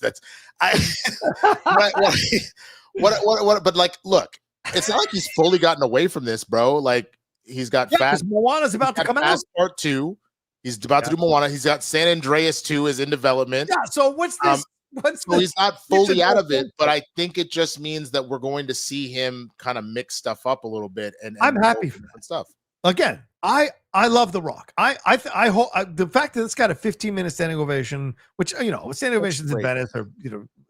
what? But like, look, it's not like he's fully gotten away from this, bro. Like, he's got Fast. Moana's about to come out. Part 2. He's about to do Moana. He's got San Andreas 2 is in development. Yeah. So what's this? So he's not fully out of it, but I think it just means that we're going to see him kind of mix stuff up a little bit. And I'm happy for that stuff. Again, I love The Rock. I hope the fact that it's got a 15-minute standing ovation, which standing ovations in Venice, or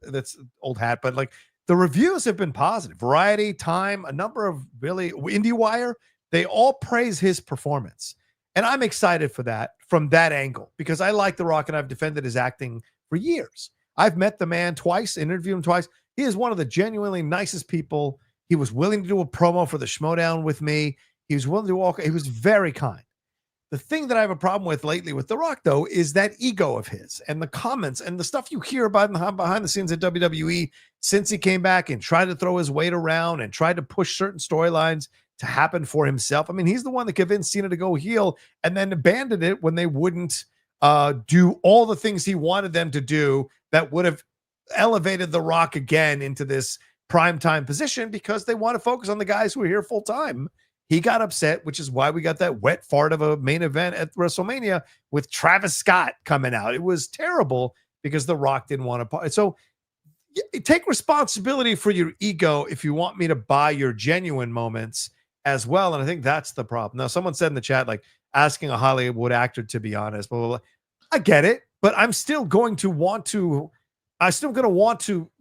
that's old hat, but like the reviews have been positive. Variety, Time, a number of really IndieWire, they all praise his performance, and I'm excited for that from that angle because I like The Rock and I've defended his acting for years. I've met the man twice, interviewed him twice. He is one of the genuinely nicest people. He was willing to do a promo for the Schmodown with me. He was willing to walk. He was very kind. The thing that I have a problem with lately with The Rock, though, is that ego of his and the comments and the stuff you hear about behind the scenes at WWE since he came back and tried to throw his weight around and tried to push certain storylines to happen for himself. I mean, he's the one that convinced Cena to go heel and then abandoned it when they wouldn't do all the things he wanted them to do that would have elevated The Rock again into this primetime position because they want to focus on the guys who are here full time. He got upset, which is why we got that wet fart of a main event at WrestleMania with Travis Scott coming out. It was terrible because The Rock didn't want to. So take responsibility for your ego if you want me to buy your genuine moments as well. And I think that's the problem. Now, someone said in the chat, like asking a Hollywood actor to be honest, blah, blah, blah. I get it, but I'm still going to want to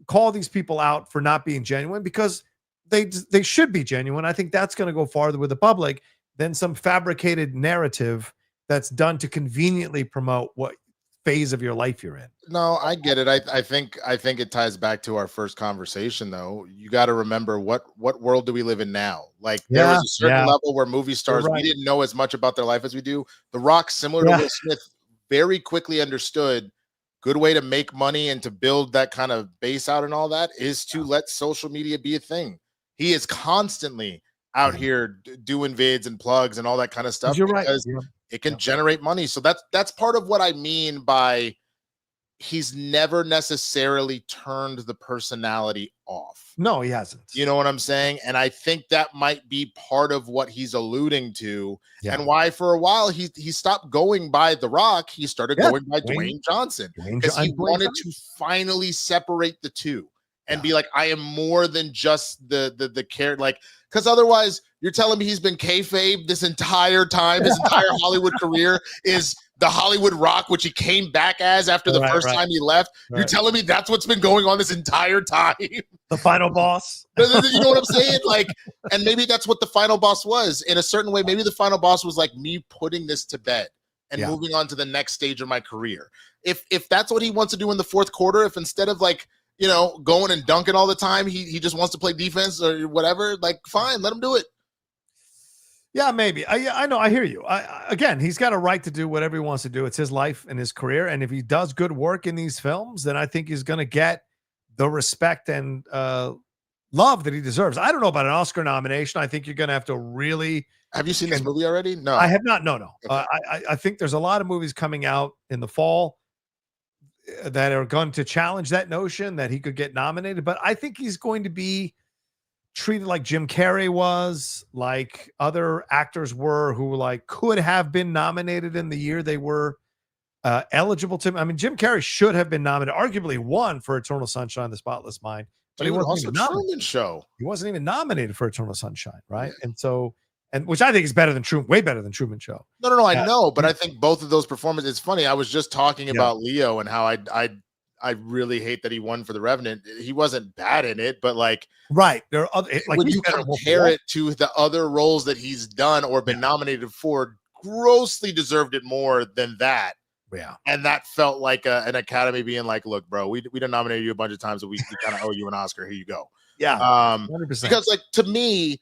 call these people out for not being genuine because they should be genuine. I think that's going to go farther with the public than some fabricated narrative that's done to conveniently promote what phase of your life you're in. No, I get it. I think it ties back to our first conversation, though. You got to remember what world do we live in now? Like there was a certain level where movie stars, we didn't know as much about their life as we do. The Rock, similar to Will Smith, very quickly understood good way to make money and to build that kind of base out and all that is to let social media be a thing. He is constantly out here doing vids and plugs and all that kind of stuff because it can generate money. So that's part of what I mean by he's never necessarily turned the personality off. No, he hasn't. You know what I'm saying? And I think that might be part of what he's alluding to and why for a while he stopped going by The Rock. He started going by Dwayne Johnson because he wanted to finally separate the two. And be like, I am more than just the care, like, because otherwise you're telling me he's been kayfabe this entire time, his entire Hollywood career is the Hollywood Rock, which he came back as after the first time he left. You're telling me that's what's been going on this entire time. The final boss. You know what I'm saying? Like, and maybe that's what the final boss was in a certain way. Maybe the final boss was like me putting this to bed and moving on to the next stage of my career. If that's what he wants to do in the fourth quarter, if instead of like, going and dunking all the time, he just wants to play defense or whatever, like, fine, let him do it. Yeah, maybe. I know. I hear you. Again, he's got a right to do whatever he wants to do. It's his life and his career. And if he does good work in these films, then I think he's going to get the respect and love that he deserves. I don't know about an Oscar nomination. I think you're going to have to really. Have you seen this movie already? No, I have not. No. Okay. I think there's a lot of movies coming out in the fall that are going to challenge that notion that he could get nominated. But I think he's going to be treated like Jim Carrey was, like other actors were who like could have been nominated in the year they were eligible to. I mean, Jim Carrey should have been nominated, arguably won for Eternal Sunshine of the Spotless Mind, but he wasn't even nominated. He wasn't even nominated for Eternal Sunshine, right? Yeah. And which I think is better than way better than Truman Show. No, I know, but I think both of those performances. It's funny. I was just talking about Leo and how I I really hate that he won for The Revenant. He wasn't bad in it, but like, right. There are other, like when you compare it to the other roles that he's done or been nominated for, grossly deserved it more than that. Yeah. And that felt like an Academy being like, look, bro, we done nominated you a bunch of times, but we kind of owe you an Oscar. Here you go. Yeah. 100%. Because like, to me,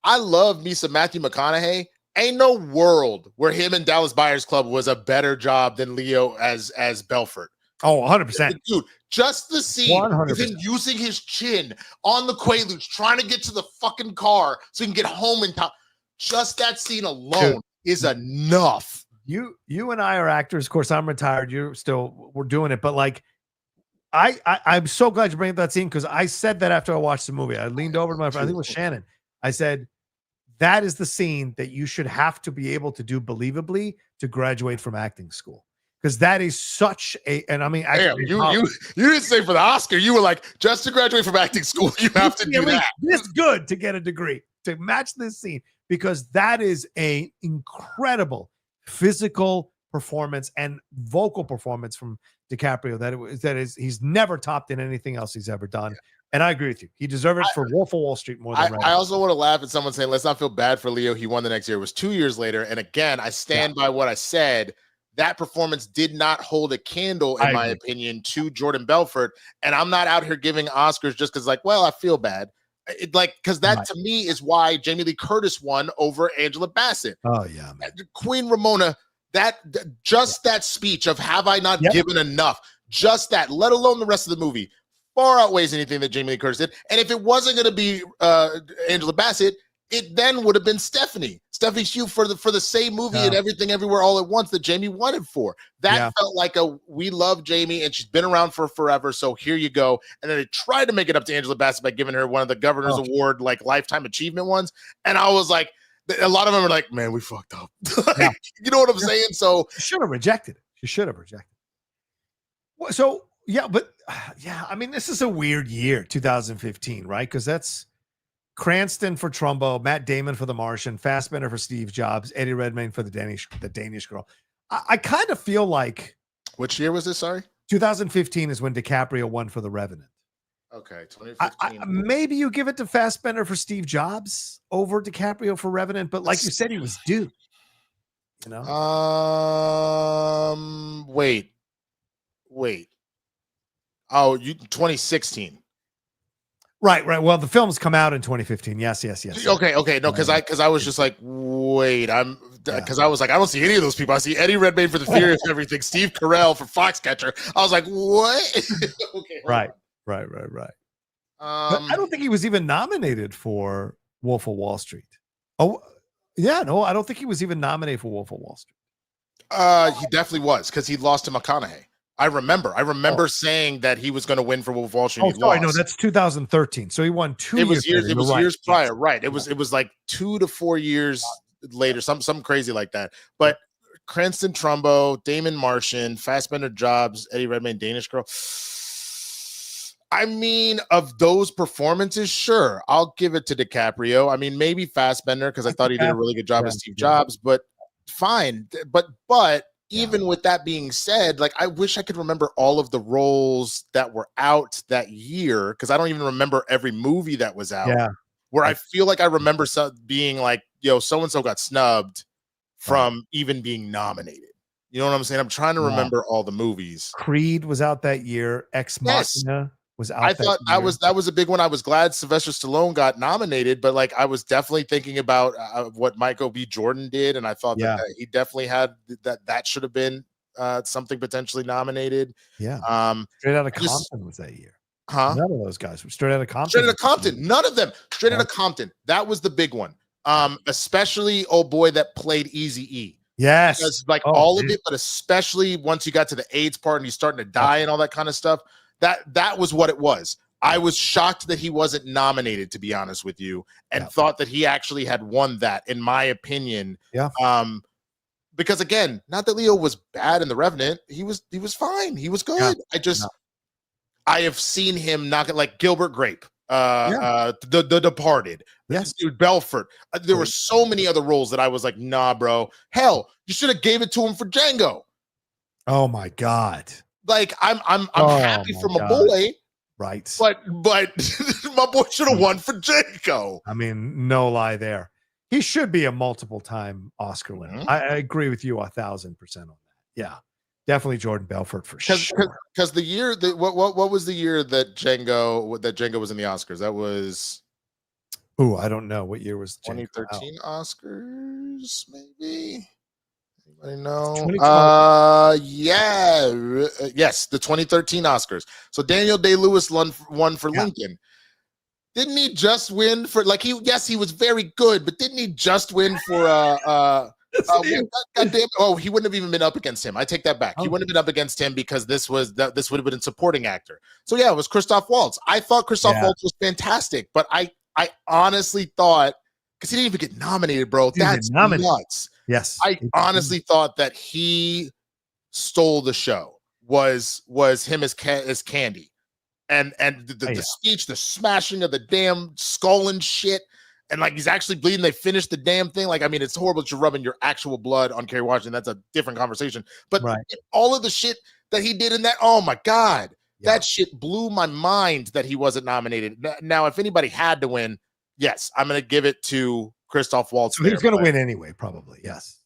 I love me some Matthew McConaughey. Ain't no world where him and Dallas Buyers Club was a better job than Leo as Belfort. Oh, 100%. Dude, just the scene 100%. of him using his chin on the Quaaludes, trying to get to the fucking car so he can get home in time. Just that scene alone is enough. You and I are actors. Of course, I'm retired. We're doing it. But like, I'm so glad you bring up that scene, because I said that after I watched the movie. I leaned over to my friend, I think it was Shannon. I said, that is the scene that you should have to be able to do believably to graduate from acting school. Because that is such a, and I mean, actually, you didn't say for the Oscar. You were like, just to graduate from acting school, you have to do that. This good to get a degree to match this scene, because that is a incredible physical performance and vocal performance from DiCaprio. He's never topped in anything else he's ever done. And I agree with you. He deserved it for Wolf of Wall Street more than I also want to laugh at someone saying, let's not feel bad for Leo. He won the next year. It was 2 years later. And again, I stand by what I said. That performance did not hold a candle, in my opinion, to Jordan Belfort. And I'm not out here giving Oscars just because, like, well, I feel bad. Because that to me is why Jamie Lee Curtis won over Angela Bassett. Oh, yeah, man. Queen Ramona, that speech of have I not given enough, just that, let alone the rest of the movie, far outweighs anything that Jamie Lee Curtis did. And if it wasn't going to be Angela Bassett, it then would have been Stephanie Hsu for the same movie and Everything Everywhere All at Once that Jamie won it for. That felt like we love Jamie and she's been around for forever, so here you go. And then they tried to make it up to Angela Bassett by giving her one of the Governor's Award, like Lifetime Achievement ones. And I was like, a lot of them are like, man, we fucked up. You know what I'm saying? So she should have rejected it. She should have rejected it. So I mean, this is a weird year, 2015, right? Because that's Cranston for Trumbo, Matt Damon for The Martian, Fassbender for Steve Jobs, Eddie Redmayne for the Danish Girl. I kind of feel like, which year was this? Sorry, 2015 is when DiCaprio won for The Revenant. Okay, 2015. Maybe you give it to Fassbender for Steve Jobs over DiCaprio for Revenant, but like you said, he was due. You know. Wait. Oh, 2016. Right. Well, the films come out in 2015. Yes. Okay. No, because I was just like, wait, because I was like, I don't see any of those people. I see Eddie Redmayne for The Fear and Everything, Steve Carell for Foxcatcher. I was like, what? Okay. Right. But I don't think he was even nominated for Wolf of Wall Street. Oh, yeah, no, I don't think he was even nominated for Wolf of Wall Street. He definitely was, because he lost to McConaughey. I remember saying that he was going to win for Wolf of Wall Street. Oh, sorry, no, that's 2013. So he won 2 years. It was years prior, right? It was like 2 to 4 years later, something crazy like that. But Cranston, Trumbo, Damon, Martian, Fassbender, Jobs, Eddie Redmayne, Danish Girl. I mean, of those performances, sure, I'll give it to DiCaprio. I mean, maybe Fassbender, because I thought he did a really good job as Steve Jobs, but fine. But even with that being said, like, I wish I could remember all of the roles that were out that year, because I don't even remember every movie that was out. Yeah. Where I feel like I remember being like, yo, so-and-so got snubbed from even being nominated. You know what I'm saying? I'm trying to remember all the movies. Creed was out that year. Ex Machina was out. I thought that was a big one. I was glad Sylvester Stallone got nominated, but like, I was definitely thinking about what Michael B. Jordan did, and I thought that he definitely had that should have been something potentially nominated. Yeah. Straight Outta Compton was that year. Huh? None of those guys were Straight Outta Compton. Straight Outta Compton. None of them. Straight Outta Compton. That was the big one. Especially old boy that played Eazy-E. Yes. Because like all of it, but especially once you got to the AIDS part and he's starting to die and all that kind of stuff. That was what it was. I was shocked that he wasn't nominated, to be honest with you, and thought that he actually had won that, in my opinion. Yeah. Because again, not that Leo was bad in The Revenant. He was fine. He was good. I have seen him knock it, like Gilbert Grape, The Departed, Dude, Belfort. There were so many other roles that I was like, nah, bro. Hell, you should have gave it to him for Django. Oh my God. Like I'm happy for my boy. Right. But my boy should have won for Django. I mean, no lie there. He should be a multiple-time Oscar winner. I agree with you 1,000% on that. Yeah, definitely Jordan Belfort for sure. Because the year that what was the year that Django was in the Oscars? That was I don't know what year was 2013 Oscars, maybe. Anybody know? Yes, the 2013 Oscars. So Daniel Day-Lewis won for Lincoln. Didn't he just win for he was very good, but didn't he just win for goddamn, he wouldn't have even been up against him. I take that back. He wouldn't have been up against him because this would have been a supporting actor. So yeah, it was Christoph Waltz. I thought Christoph Waltz was fantastic, but I honestly thought, because he didn't even get nominated, bro. That's nuts. Yes. I honestly thought that he stole the show. Was him as Candy. And the speech, the smashing of the damn skull and shit, and he's actually bleeding. They finished the damn thing. I mean, it's horrible that you're rubbing your actual blood on Kerry Washington. That's a different conversation. But all of the shit that he did in that, oh my God, that shit blew my mind that he wasn't nominated. Now, if anybody had to win, yes, I'm going to give it to Christoph Waltz. So he's going to win anyway, probably. Yes.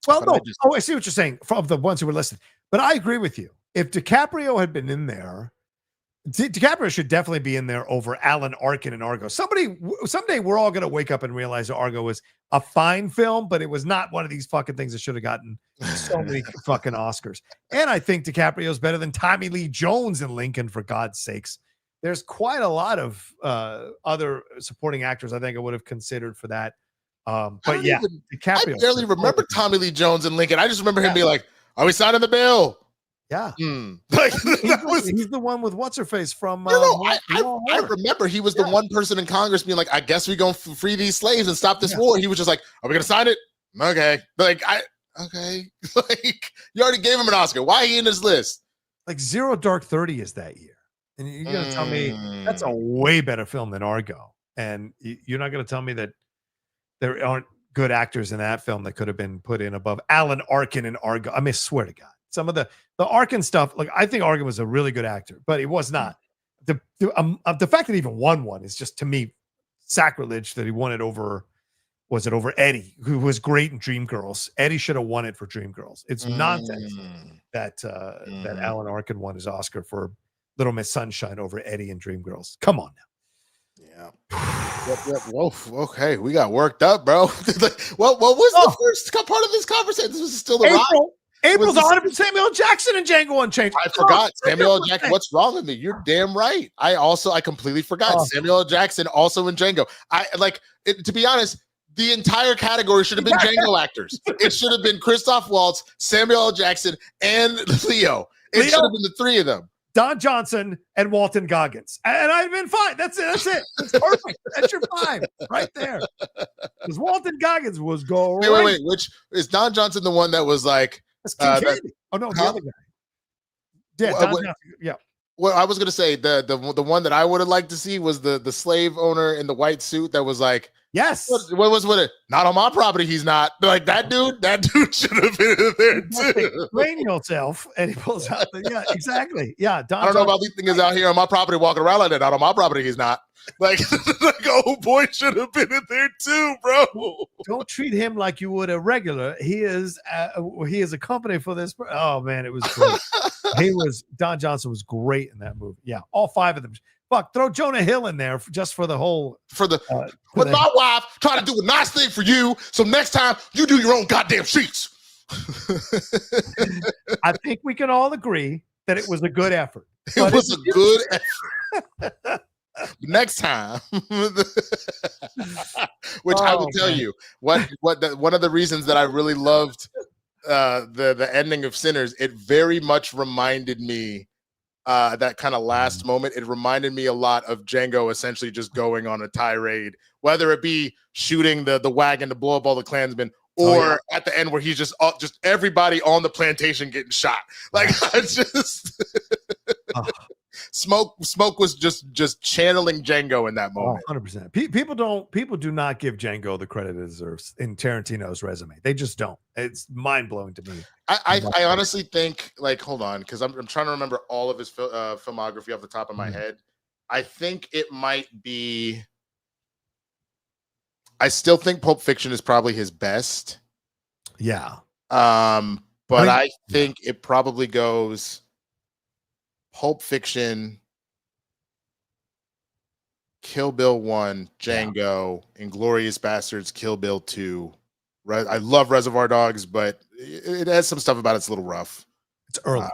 Well, no. I see what you're saying from the ones who were listed. But I agree with you. If DiCaprio had been in there, DiCaprio should definitely be in there over Alan Arkin and Argo. Someday we're all going to wake up and realize that Argo was a fine film, but it was not one of these fucking things that should have gotten so many fucking Oscars. And I think DiCaprio is better than Tommy Lee Jones in Lincoln, for God's sakes. There's quite a lot of other supporting actors I think I would have considered for that. But yeah, DiCaprio. I barely remember Tommy Lee Jones in Lincoln. I just remember him being like, "Are we signing the bill?" Yeah, he's the one with what's her face from. I remember he was the one person in Congress being like, "I guess we're gonna free these slaves and stop this war." He was just like, "Are we gonna sign it?" Okay, okay. You already gave him an Oscar. Why he in this list? Zero Dark 30 is that year, and you're gonna tell me that's a way better film than Argo, and you're not gonna tell me that there aren't good actors in that film that could have been put in above Alan Arkin and Argo. I mean, I swear to God. Some of the Arkin stuff, I think Arkin was a really good actor, but he was not. The fact that he even won one is just, to me, sacrilege that he won it over. Was it over Eddie, who was great in Dreamgirls? Eddie should have won it for Dreamgirls. It's nonsense that Alan Arkin won his Oscar for Little Miss Sunshine over Eddie in Dreamgirls. Come on now. Yeah. Whoa. Okay, we got worked up, bro. What was the first part of this conversation? This was still the Rock. April's 100% Samuel L. Jackson and Django Unchained. I forgot Samuel L. Jackson. What's wrong with me? You're damn right. I completely forgot Samuel L. Jackson also in Django. To be honest, the entire category should have been Django actors. It should have been Christoph Waltz, Samuel L. Jackson, and Leo. It should have been the three of them. Don Johnson and Walton Goggins. And I've been fine. That's it. It's perfect. That's your five right there. Because Walton Goggins was great. Wait. Which is Don Johnson the one that was like, the other guy. Yeah, Don Johnson. Yeah. Well, I was gonna say the one that I would have liked to see was the slave owner in the white suit that was like, yes. What was with it? Not on my property. He's not. That dude should have been there too. Explain yourself, and he pulls out. Yeah, exactly. Yeah. I don't know about these things out here on my property walking around like that. Not on my property. He's not. Oh boy, should have been in there too, bro. Don't treat him like you would a regular. He is a company for this. Oh man, it was great. Don Johnson was great in that movie. Yeah, all five of them. Fuck, throw Jonah Hill in there just for the whole. My wife trying to do a nice thing for you, so next time you do your own goddamn sheets. I think we can all agree that it was a good effort. It was a good effort. Next time, which I will tell you one of the reasons that I really loved the ending of Sinners, it very much reminded me that kind of last moment. It reminded me a lot of Django essentially just going on a tirade, whether it be shooting the wagon to blow up all the Klansmen, or at the end where he's just everybody on the plantation getting shot. Smoke was just channeling Django in that moment. 100%. People do not give Django the credit it deserves in Tarantino's resume. They just don't. It's mind blowing to me. I honestly think, like, hold on, because I'm trying to remember all of his filmography off the top of my head. I think it might be. I still think Pulp Fiction is probably his best. Yeah. But I think it probably goes Pulp Fiction, Kill Bill 1, Django, Inglourious Bastards, Kill Bill 2. I love Reservoir Dogs, but it has some stuff about it's a little rough. It's early.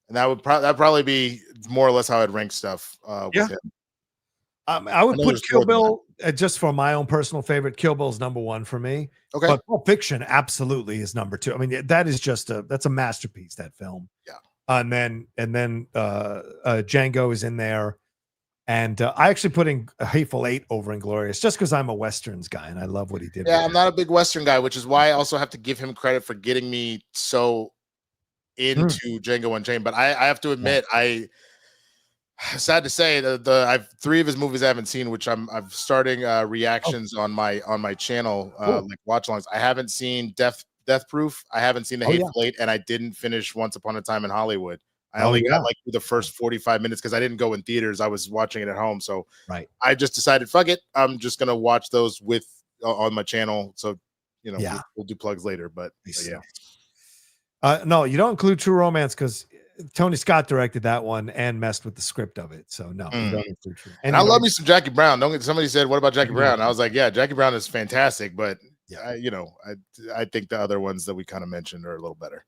And that'd probably be more or less how I'd rank stuff with him. I would put Kill Bill, just for my own personal favorite, Kill Bill's number 1 for me. Okay. But Pulp Fiction absolutely is number 2. I mean, that is that's a masterpiece, that film. Yeah. And then Django is in there. And I actually put in Hateful Eight over Inglourious just because I'm a Westerns guy and I love what he did. Yeah, I'm not a big Western guy, which is why I also have to give him credit for getting me so into Django Unchained. But I have to admit, sad to say, I've 3 of his movies I haven't seen, which I'm starting reactions on my channel, like watch alongs. I haven't seen Death Proof. I haven't seen The Hateful Eight, and I didn't finish Once Upon a Time in Hollywood. I only got like through the first 45 minutes because I didn't go in theaters. I was watching it at home. So I just decided, fuck it. I'm just gonna watch those with on my channel. So we'll do plugs later. But no, you don't include True Romance because Tony Scott directed that one and messed with the script of it. So no, you don't include True. And I love me some Jackie Brown. Somebody said, what about Jackie Brown? And I was like, yeah, Jackie Brown is fantastic, but I think the other ones that we kind of mentioned are a little better.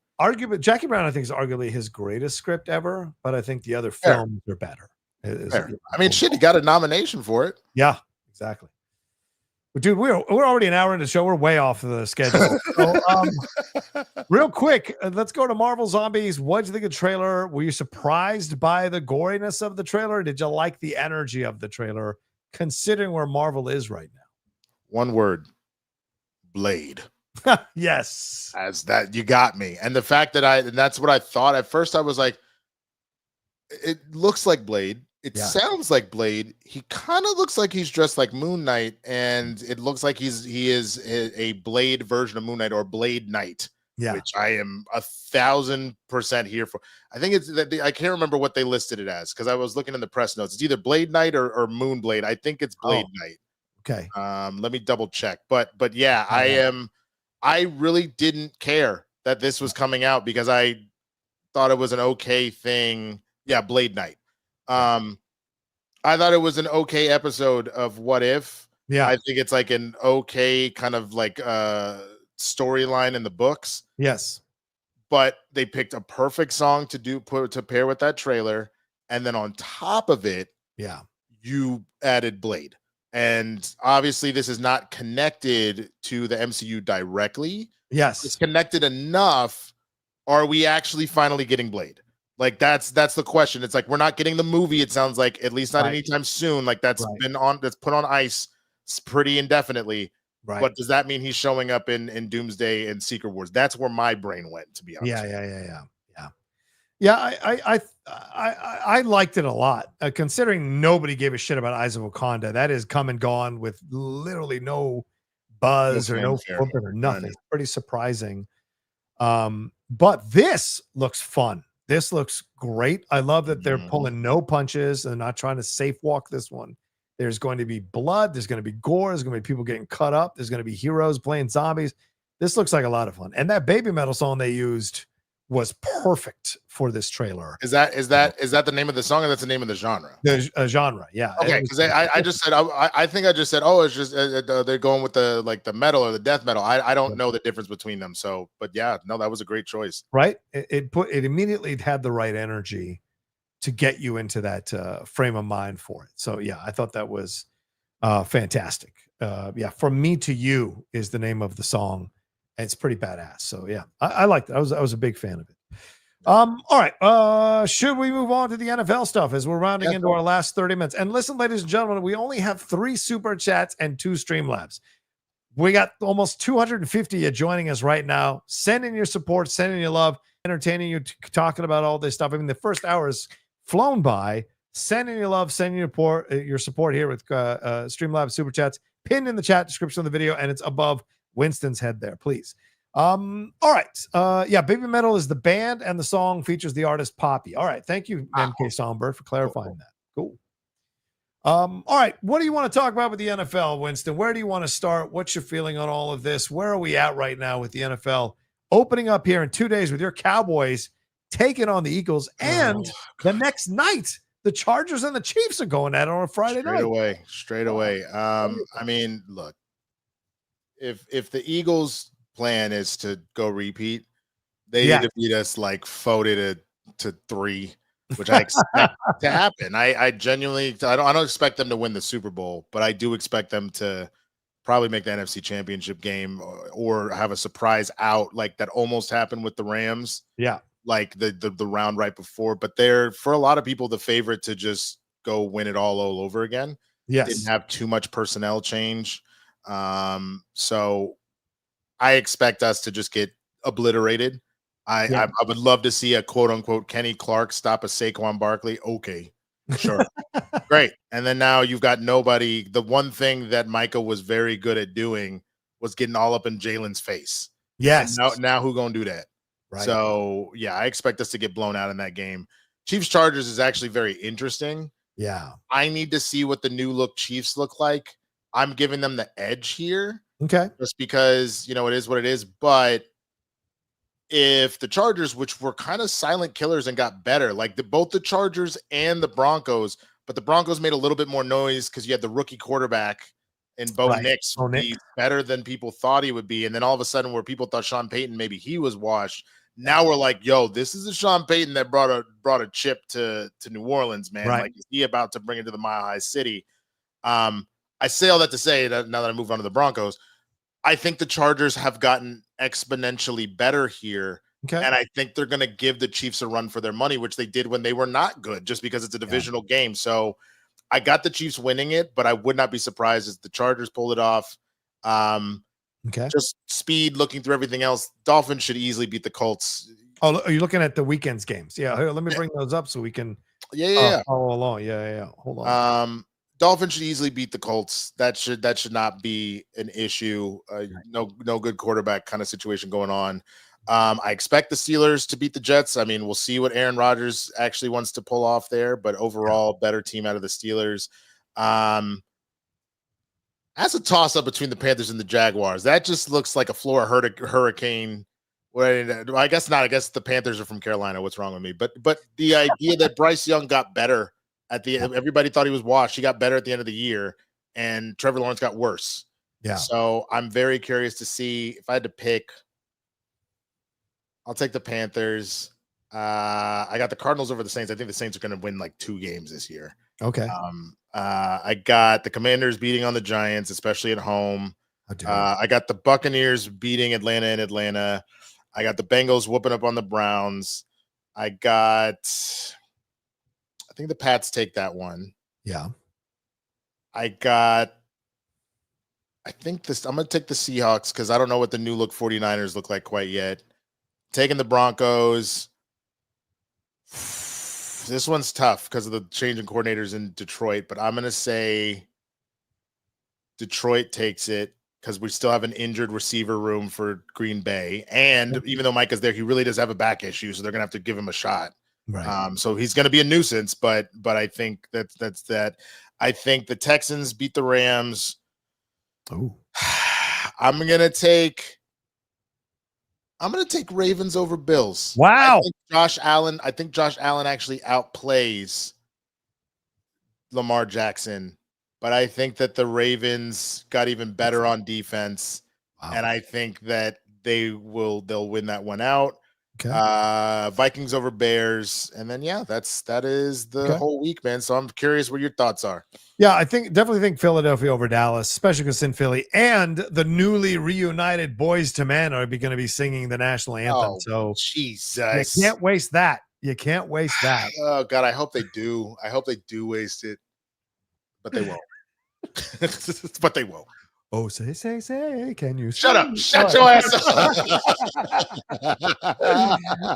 Jackie Brown, I think, is arguably his greatest script ever, but I think the other films are better. I mean, shit, he got a nomination for it. Yeah, exactly. But dude, we're already an hour into the show. We're way off the schedule. So, real quick, let's go to Marvel Zombies. What did you think of the trailer? Were you surprised by the goriness of the trailer? Did you like the energy of the trailer, considering where Marvel is right now? One word: Blade. Yes, as that you got me. And the fact that that's what I thought at first. I was like, it looks like Blade. It sounds like Blade. He kind of looks like he's dressed like Moon Knight, and it looks like he is a Blade version of Moon Knight, or Blade Knight. Which I am 1,000% here for. I think it's that I can't remember what they listed it as because I was looking in the press notes. It's either Blade Knight or Moon Blade. I think it's Blade Knight. Okay. Let me double check. But yeah, I really didn't care that this was coming out because I thought it was an okay thing. Yeah, Blade Knight. I thought it was an okay episode of What If. Yeah. I think it's like an okay kind of like storyline in the books. Yes. But they picked a perfect song to pair with that trailer. And then on top of it, you added Blade. And obviously this is not connected to the MCU directly. Yes. It's connected enough. Are we actually finally getting Blade? Like that's the question. It's like we're not getting the movie, it sounds like, at least not anytime soon. Like that's that's put on ice pretty indefinitely. Right. But does that mean he's showing up in Doomsday and Secret Wars? That's where my brain went, to be honest. Yeah, I liked it a lot, considering nobody gave a shit about Eyes of Wakanda. That is come and gone with literally no buzz or no footprint or nothing. It's pretty surprising. But this looks fun. This looks great. I love that they're pulling no punches and not trying to safe walk this one. There's going to be blood. There's going to be gore. There's going to be people getting cut up. There's going to be heroes playing zombies. This looks like a lot of fun. And that Baby Metal song they used was perfect for this trailer. Is that the name of the song, or that's the name of the genre? The genre, yeah. Okay, because I just said I think I just said, oh, it's just they're going with the metal or the death metal. I don't know the difference between them. So, but yeah, no, that was a great choice. Right? It immediately had the right energy to get you into that frame of mind for it. So yeah, I thought that was fantastic. From Me to You is the name of the song. It's pretty badass. So yeah, I liked it. I was a big fan of it. All right. Should we move on to the NFL stuff as we're rounding into our last 30 minutes? And listen, ladies and gentlemen, we only have 3 super chats and 2 Streamlabs. We got almost 250 of you joining us right now. Send in your support, send in your love, entertaining you, talking about all this stuff. I mean, the first hour has flown by. Sending your love, sending your support here with Streamlabs Super Chats, pinned in the chat description of the video, and it's above Winston's head there, please. All right. Yeah, Baby Metal is the band, and the song features the artist Poppy. All right. Thank you, MK Songbird, for clarifying that. Cool. All right. What do you want to talk about with the NFL, Winston? Where do you want to start? What's your feeling on all of this? Where are we at right now with the NFL opening up here in 2 days with your Cowboys taking on the Eagles, and the next night the Chargers and the Chiefs are going at it on a Friday night. Straight away. I mean, look, if the Eagles' plan is to go repeat, they need to beat us like 40-3, which I expect to happen. I genuinely, I don't expect them to win the Super Bowl, but I do expect them to probably make the NFC Championship game or have a surprise out like that almost happened with the Rams. Yeah. Like the round right before, but they're, for a lot of people, the favorite to just go win it all over again. Yes. Didn't have too much personnel change. So I expect us to just get obliterated. I would love to see a quote unquote Kenny Clark stop a Saquon Barkley. Okay, sure. Great. And then now you've got nobody. The one thing that Micah was very good at doing was getting all up in Jalen's face. Yes. And now who gonna do that? Right. So, yeah, I expect us to get blown out in that game. Chiefs-Chargers is actually very interesting. Yeah. I need to see what the new look Chiefs look like. I'm giving them the edge here. Okay. Just because, it is what it is. But if the Chargers, which were kind of silent killers and got better, like both the Chargers and the Broncos, but the Broncos made a little bit more noise because you had the rookie quarterback and Bo Nix be better than people thought he would be. And then all of a sudden, where people thought Sean Payton, maybe he was washed, now we're like, yo, this is the Sean Payton that brought a chip to New Orleans, man. Right. Like, is he about to bring it to the Mile High City? I say all that to say that now that I move on to the Broncos, I think the Chargers have gotten exponentially better here. Okay. And I think they're going to give the Chiefs a run for their money, which they did when they were not good, just because it's a divisional game. So I got the Chiefs winning it, but I would not be surprised if the Chargers pulled it off. Okay. Just speed, looking through everything else. Dolphins should easily beat the Colts. Oh, are you looking at the weekend's games? Yeah. Here, let me bring those up so we can follow along. Yeah. Hold on. Dolphins should easily beat the Colts. That should not be an issue. No good quarterback kind of situation going on. I expect the Steelers to beat the Jets. I mean, we'll see what Aaron Rodgers actually wants to pull off there, but overall, better team out of the Steelers. That's a toss-up between the Panthers and the Jaguars. That just looks like a Florida hurricane. Well, I guess not. I guess the Panthers are from Carolina. What's wrong with me? But the idea that Bryce Young got better at the end, everybody thought he was washed. He got better at the end of the year, and Trevor Lawrence got worse. Yeah. So I'm very curious to see if I had to pick. I'll take the Panthers. I got the Cardinals over the Saints. I think the Saints are going to win like 2 games this year. Okay. I got the Commanders beating on the Giants, especially at home. I got the Buccaneers beating Atlanta in Atlanta. I got the Bengals whooping up on the Browns. I think the Pats take that one. Yeah. I'm going to take the Seahawks because I don't know what the new look 49ers look like quite yet. Taking the Broncos. This one's tough because of the change in coordinators in Detroit, but I'm going to say Detroit takes it because we still have an injured receiver room for Green Bay. And even though Mike is there, he really does have a back issue, so they're going to have to give him a shot. Right. So he's going to be a nuisance, but I think that's that. I think the Texans beat the Rams. Oh, I'm going to take Ravens over Bills. Wow. I think Josh Allen actually outplays Lamar Jackson, but I think that the Ravens got even better on defense. Wow. And I think that they'll win that one out. Okay. Vikings over Bears, and then that is the whole week, man. So I'm curious what your thoughts are. Yeah, I definitely think Philadelphia over Dallas, especially because in Philly and the newly reunited Boys to Men are going to be singing the national anthem. So Jesus, you can't waste that. You can't waste that. Oh God, I hope they do. I hope they do waste it, but they won't. But they won't. Oh, say, can you Shut up. sing? Shut All your right. ass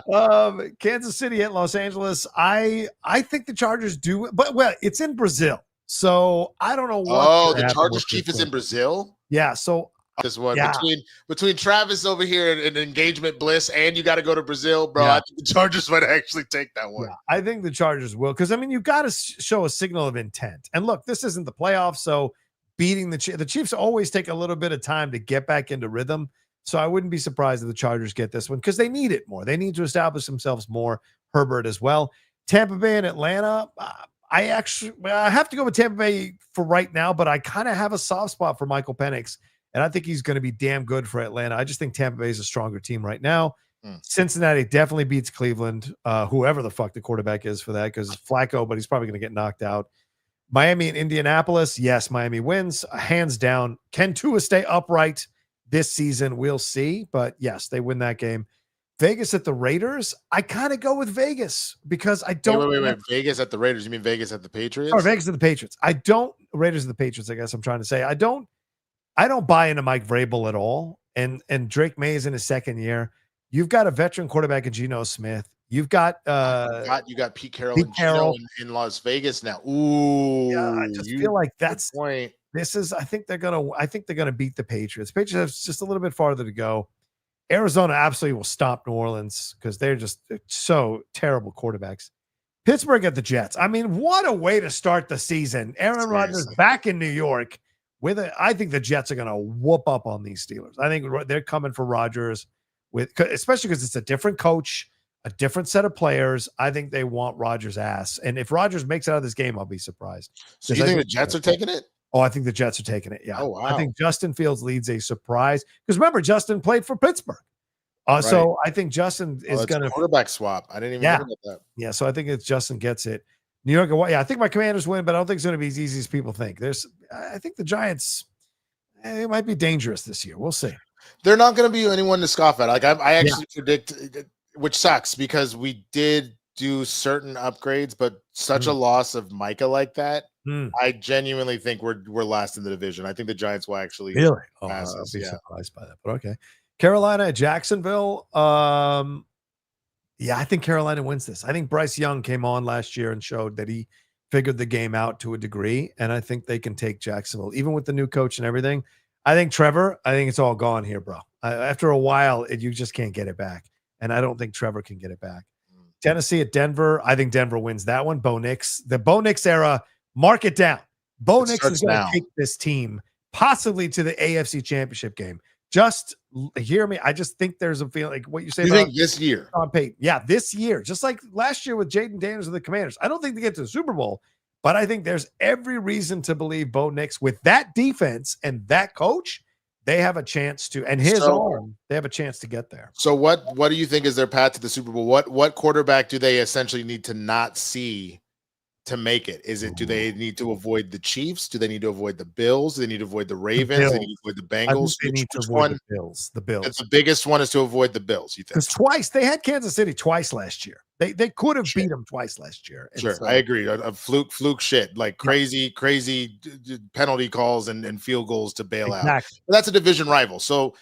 up. Kansas City at Los Angeles. I think the Chargers do, but well, it's in Brazil, so I don't know what. Oh, the Chargers chief is in Brazil. Yeah, so This one yeah. between Travis over here and engagement bliss, and you got to go to Brazil, bro. Yeah. I think the Chargers might actually take that one. Yeah, I think the Chargers will, because I mean, you've got to show a signal of intent. And look, this isn't the playoffs, so beating the Chiefs always take a little bit of time to get back into rhythm. So I wouldn't be surprised if the Chargers get this one because they need it more. They need to establish themselves more. Herbert as well. Tampa Bay and Atlanta. I have to go with Tampa Bay for right now, but I kind of have a soft spot for Michael Penix, and I think he's going to be damn good for Atlanta. I just think Tampa Bay is a stronger team right now. Cincinnati definitely beats Cleveland, whoever the fuck the quarterback is for that, because it's Flacco, but he's probably going to get knocked out. Miami and Indianapolis. Yes, Miami wins. Hands down. Can Tua stay upright this season? We'll see. But yes, they win that game. Vegas at the Raiders. I kind of go with Vegas because I don't. Wait. Vegas at the Raiders. You mean Vegas at the Patriots? Or Vegas at the Patriots. Raiders at the Patriots, I guess I'm trying to say. I don't buy into Mike Vrabel at all. And Drake May is in his second year. You've got a veteran quarterback in Geno Smith. You've got you got Pete Carroll and Geno in Las Vegas now. Ooh, yeah, I just feel like that's point. This is. I think they're gonna beat the Patriots. Patriots have just a little bit farther to go. Arizona absolutely will stop New Orleans because they're so terrible quarterbacks. Pittsburgh at the Jets. I mean, what a way to start the season. Aaron Rodgers back in New York I think the Jets are gonna whoop up on these Steelers. I think they're coming for Rodgers especially because it's a different coach, a different set of players. I think they want Rodgers' ass. And if Rodgers makes it out of this game, I'll be surprised. So you think the Jets are taking it? Oh, I think the Jets are taking it. Yeah. Oh, wow. I think Justin Fields leads a surprise. Because remember, Justin played for Pittsburgh. Right. So I think Justin is going to quarterback swap. I didn't even think about that. Yeah. So I think it's Justin gets it. New York. Yeah. I think my Commanders win, but I don't think it's going to be as easy as people think. I think the Giants, it might be dangerous this year. We'll see. They're not going to be anyone to scoff at. Like I actually predict, which sucks because we did do certain upgrades, but such a loss of Micah like that. I genuinely think we're last in the division. I think the Giants will actually really pass I'll us. be surprised by that. But okay, Carolina at Jacksonville. I think Carolina wins this. I think Bryce Young came on last year and showed that he figured the game out to a degree, and I think they can take Jacksonville even with the new coach and everything. I think it's all gone here, bro. After a while, you just can't get it back. And I don't think Trevor can get it back. Tennessee at Denver. I think Denver wins that one. Bo Nix. The Bo Nix era, mark it down. Bo Nix is going to take this team possibly to the AFC Championship game. Just hear me. I just think there's a feeling like what you say You about think this year. Sean Payton. Yeah, this year. Just like last year with Jaden Daniels and the Commanders. I don't think they get to the Super Bowl, but I think there's every reason to believe Bo Nix, with that defense and that coach, they have a chance to, and his arm, they have a chance to get there. So what do you think is their path to the Super Bowl? What quarterback do they essentially need to not see to make it? Is it, do they need to avoid the Chiefs? Do they need to avoid the Bills? Do they need to avoid the Ravens? Do they need to avoid the Bengals? They need to avoid the Bills. The Bills. The biggest one is to avoid the Bills, you think? Because twice, they had Kansas City twice last year. They could have beat them twice last year. Sure, I agree. A fluke shit, like crazy penalty calls and field goals to bail out. But that's a division rival, so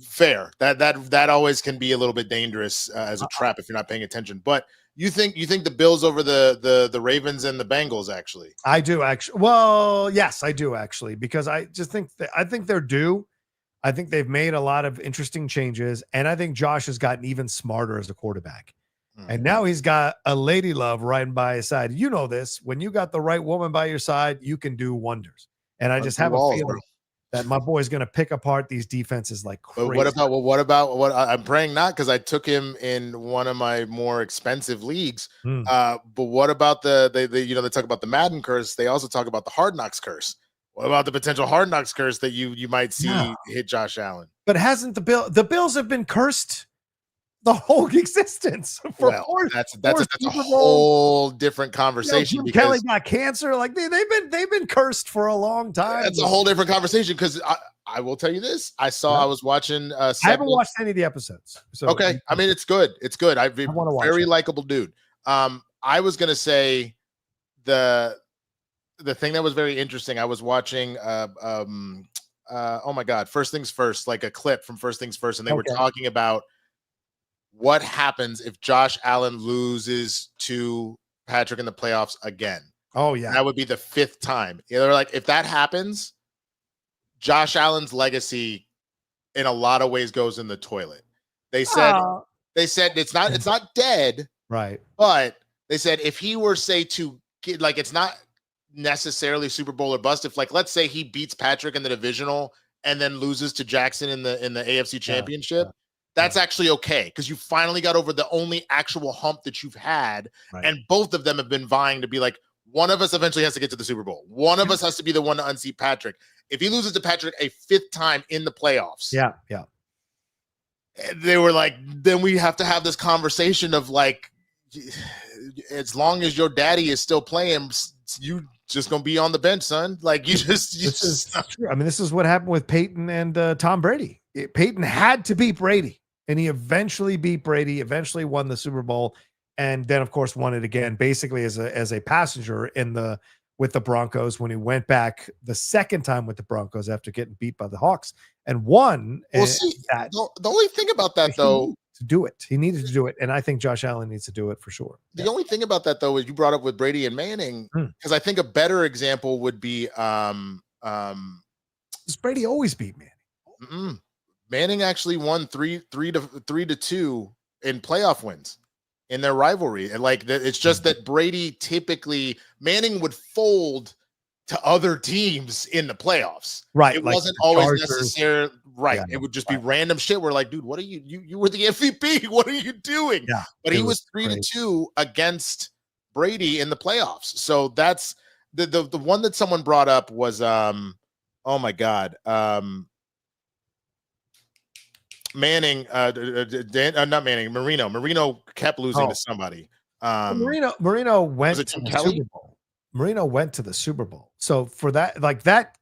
fair. That always can be a little bit dangerous as a trap if you're not paying attention. But you think the Bills over the Ravens and the Bengals? Actually, I do actually. Well, yes, I do actually, because I just think I think they're due. I think they've made a lot of interesting changes, and I think Josh has gotten even smarter as a quarterback. And now he's got a lady love riding by his side. You know this. When you got the right woman by your side, you can do wonders. And I just have a feeling that my boy's going to pick apart these defenses like crazy. But what about I'm praying not, because I took him in one of my more expensive leagues. But what about they talk about the Madden curse. They also talk about the Hard Knocks curse. What about the potential Hard Knocks curse that you might see hit Josh Allen? But hasn't the Bills have been cursed the whole existence for that's a whole different conversation. Jim Kelly got cancer. Like they've been cursed for a long time. That's a whole different conversation, because I will tell you this. I was watching. I haven't watched any of the episodes. So okay, I mean it's good. It's good. I want to watch. Very likable dude. I was gonna say the thing that was very interesting. I was watching oh my God, First Things First, like a clip from First Things First, and they were Okay. talking about what happens if Josh Allen loses to Patrick in the playoffs again. Oh yeah. That would be the 5th time. They're like, if that happens, Josh Allen's legacy in a lot of ways goes in the toilet. They said it's not dead, right? But they said if he were say to get, like, it's not necessarily Super Bowl or bust. If, like, let's say he beats Patrick in the divisional and then loses to Jackson in the AFC Championship, that's actually okay, because you finally got over the only actual hump that you've had, and both of them have been vying to be like, one of us eventually has to get to the Super Bowl. One of us has to be the one to unseat Patrick. If he loses to Patrick a 5th time in the playoffs, they were like, then we have to have this conversation of like, as long as your daddy is still playing, you just gonna be on the bench, son. Like, this is true. I mean, this is what happened with Peyton and Tom Brady. Peyton had to beat Brady, and he eventually beat Brady. Eventually won the Super Bowl, and then of course won it again, basically as a passenger with the Broncos when he went back the 2nd time with the Broncos after getting beat by the Hawks and won. Well, see, the only thing about that though, to do it, he needed to do it, and I think Josh Allen needs to do it for sure. The only thing about that though is you brought up with Brady and Manning, because I think a better example would be does Brady always beat Manning? Manning actually won 3-2 in playoff wins in their rivalry, and like it's just that Brady typically, Manning would fold to other teams in the playoffs. Right. It like wasn't always Chargers. necessary. Right. Yeah, it would just be random shit where, like, dude, what are you were the MVP. What are you doing? Yeah. But he was 3-2 against Brady in the playoffs. So that's the one that someone brought up was oh my God. Marino kept losing to somebody. Marino went to the Super Bowl. Marino went to the Super Bowl. So for that, like that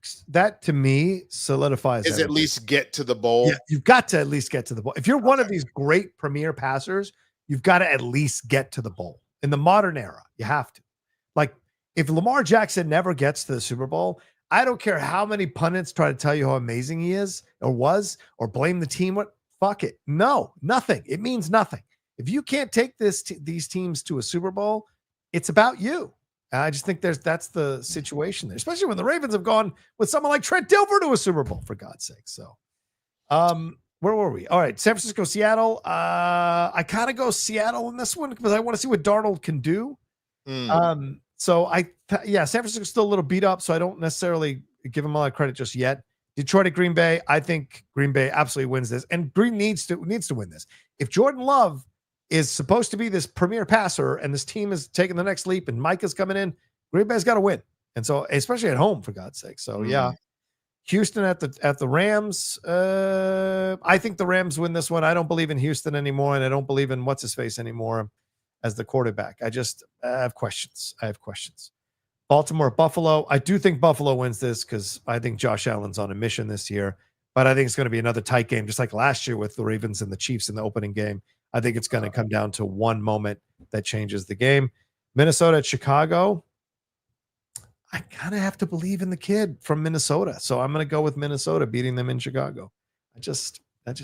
to me solidifies. Is at least get to the bowl. Yeah, you've got to at least get to the bowl. If you're one of these great premier passers, you've got to at least get to the bowl. In the modern era, you have to. Like, if Lamar Jackson never gets to the Super Bowl, I don't care how many pundits try to tell you how amazing he is or was, or blame the team. What? Fuck it. No, nothing. It means nothing. If you can't take these teams to a Super Bowl, it's about you. And I just think that's the situation there, especially when the Ravens have gone with someone like Trent Dilfer to a Super Bowl, for God's sake. So, where were we? All right, San Francisco, Seattle. I kind of go Seattle in this one because I want to see what Darnold can do. So San Francisco's still a little beat up, so I don't necessarily give him a lot of credit just yet. Detroit at Green Bay. I think Green Bay absolutely wins this, and Green needs to win this. If Jordan Love is supposed to be this premier passer and this team is taking the next leap and Micah's coming in, Green Bay's got to win. And so, especially at home, for God's sake. So yeah, Houston at the Rams. I think the Rams win this one. I don't believe in Houston anymore. And I don't believe in what's his face anymore as the quarterback. I have questions. Baltimore, Buffalo. I do think Buffalo wins this because I think Josh Allen's on a mission this year, but I think it's going to be another tight game, just like last year with the Ravens and the Chiefs in the opening game. I think it's going to come down to one moment that changes the game. Minnesota at Chicago. I kind of have to believe in the kid from Minnesota. So I'm going to go with Minnesota beating them in Chicago. I just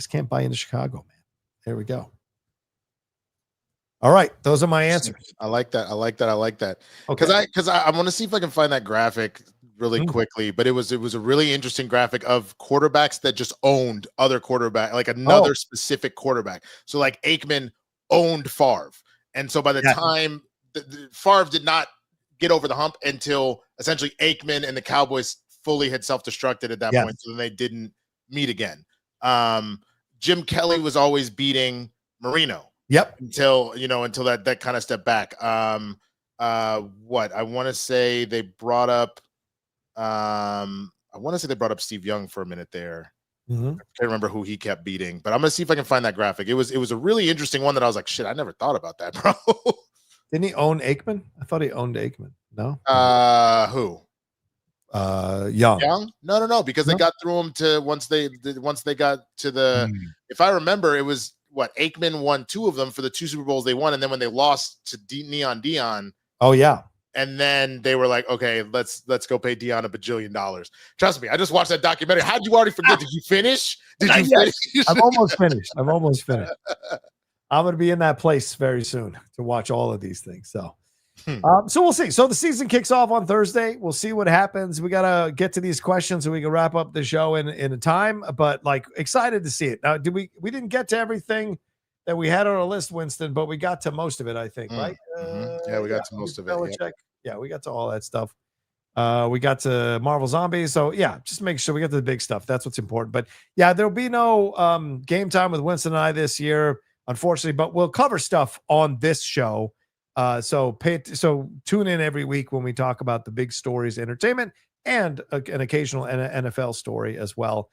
can't buy into Chicago, man. There we go. All right. Those are my answers. I like that. Okay. Because I want to see if I can find that graphic really quickly, but it was a really interesting graphic of quarterbacks that just owned other quarterback, like another specific quarterback. So like Aikman owned Favre. And so by the time Favre did not get over the hump until essentially Aikman and the Cowboys fully had self-destructed at that point. So then they didn't meet again. Jim Kelly was always beating Marino. Yep. Until that kind of step back. What I want to say they brought up Steve Young for a minute there. I can't remember who he kept beating, but I'm gonna see if I can find that graphic. It was a really interesting one that I was like, shit, I never thought about that, bro. Didn't he own Aikman? I thought he owned Aikman. No. Who? Young. No, because they got through him to once they got to the. If I remember, it was Aikman won 2 of them for the 2 Super Bowls they won, and then when they lost to Neon Dion. Oh yeah. And then they were like, okay, let's go pay Dion $1 bajillion. Trust me, I just watched that documentary. How did you already forget? Did you finish? Did you finish? I'm almost finished. I'm going to be in that place very soon to watch all of these things. So, so we'll see. So the season kicks off on Thursday. We'll see what happens. We got to get to these questions so we can wrap up the show in a time, but like excited to see it. Now, we didn't get to everything that we had on our list, Winston, but we got to most of it, I think, right? Yeah, we got to most of it. Belichick. Yeah, we got to all that stuff. We got to Marvel Zombies. So yeah, just make sure we get to the big stuff. That's what's important. But yeah, there'll be no game time with Winston and I this year, unfortunately, but we'll cover stuff on this show. So tune in every week when we talk about the big stories, entertainment, and an occasional NFL story as well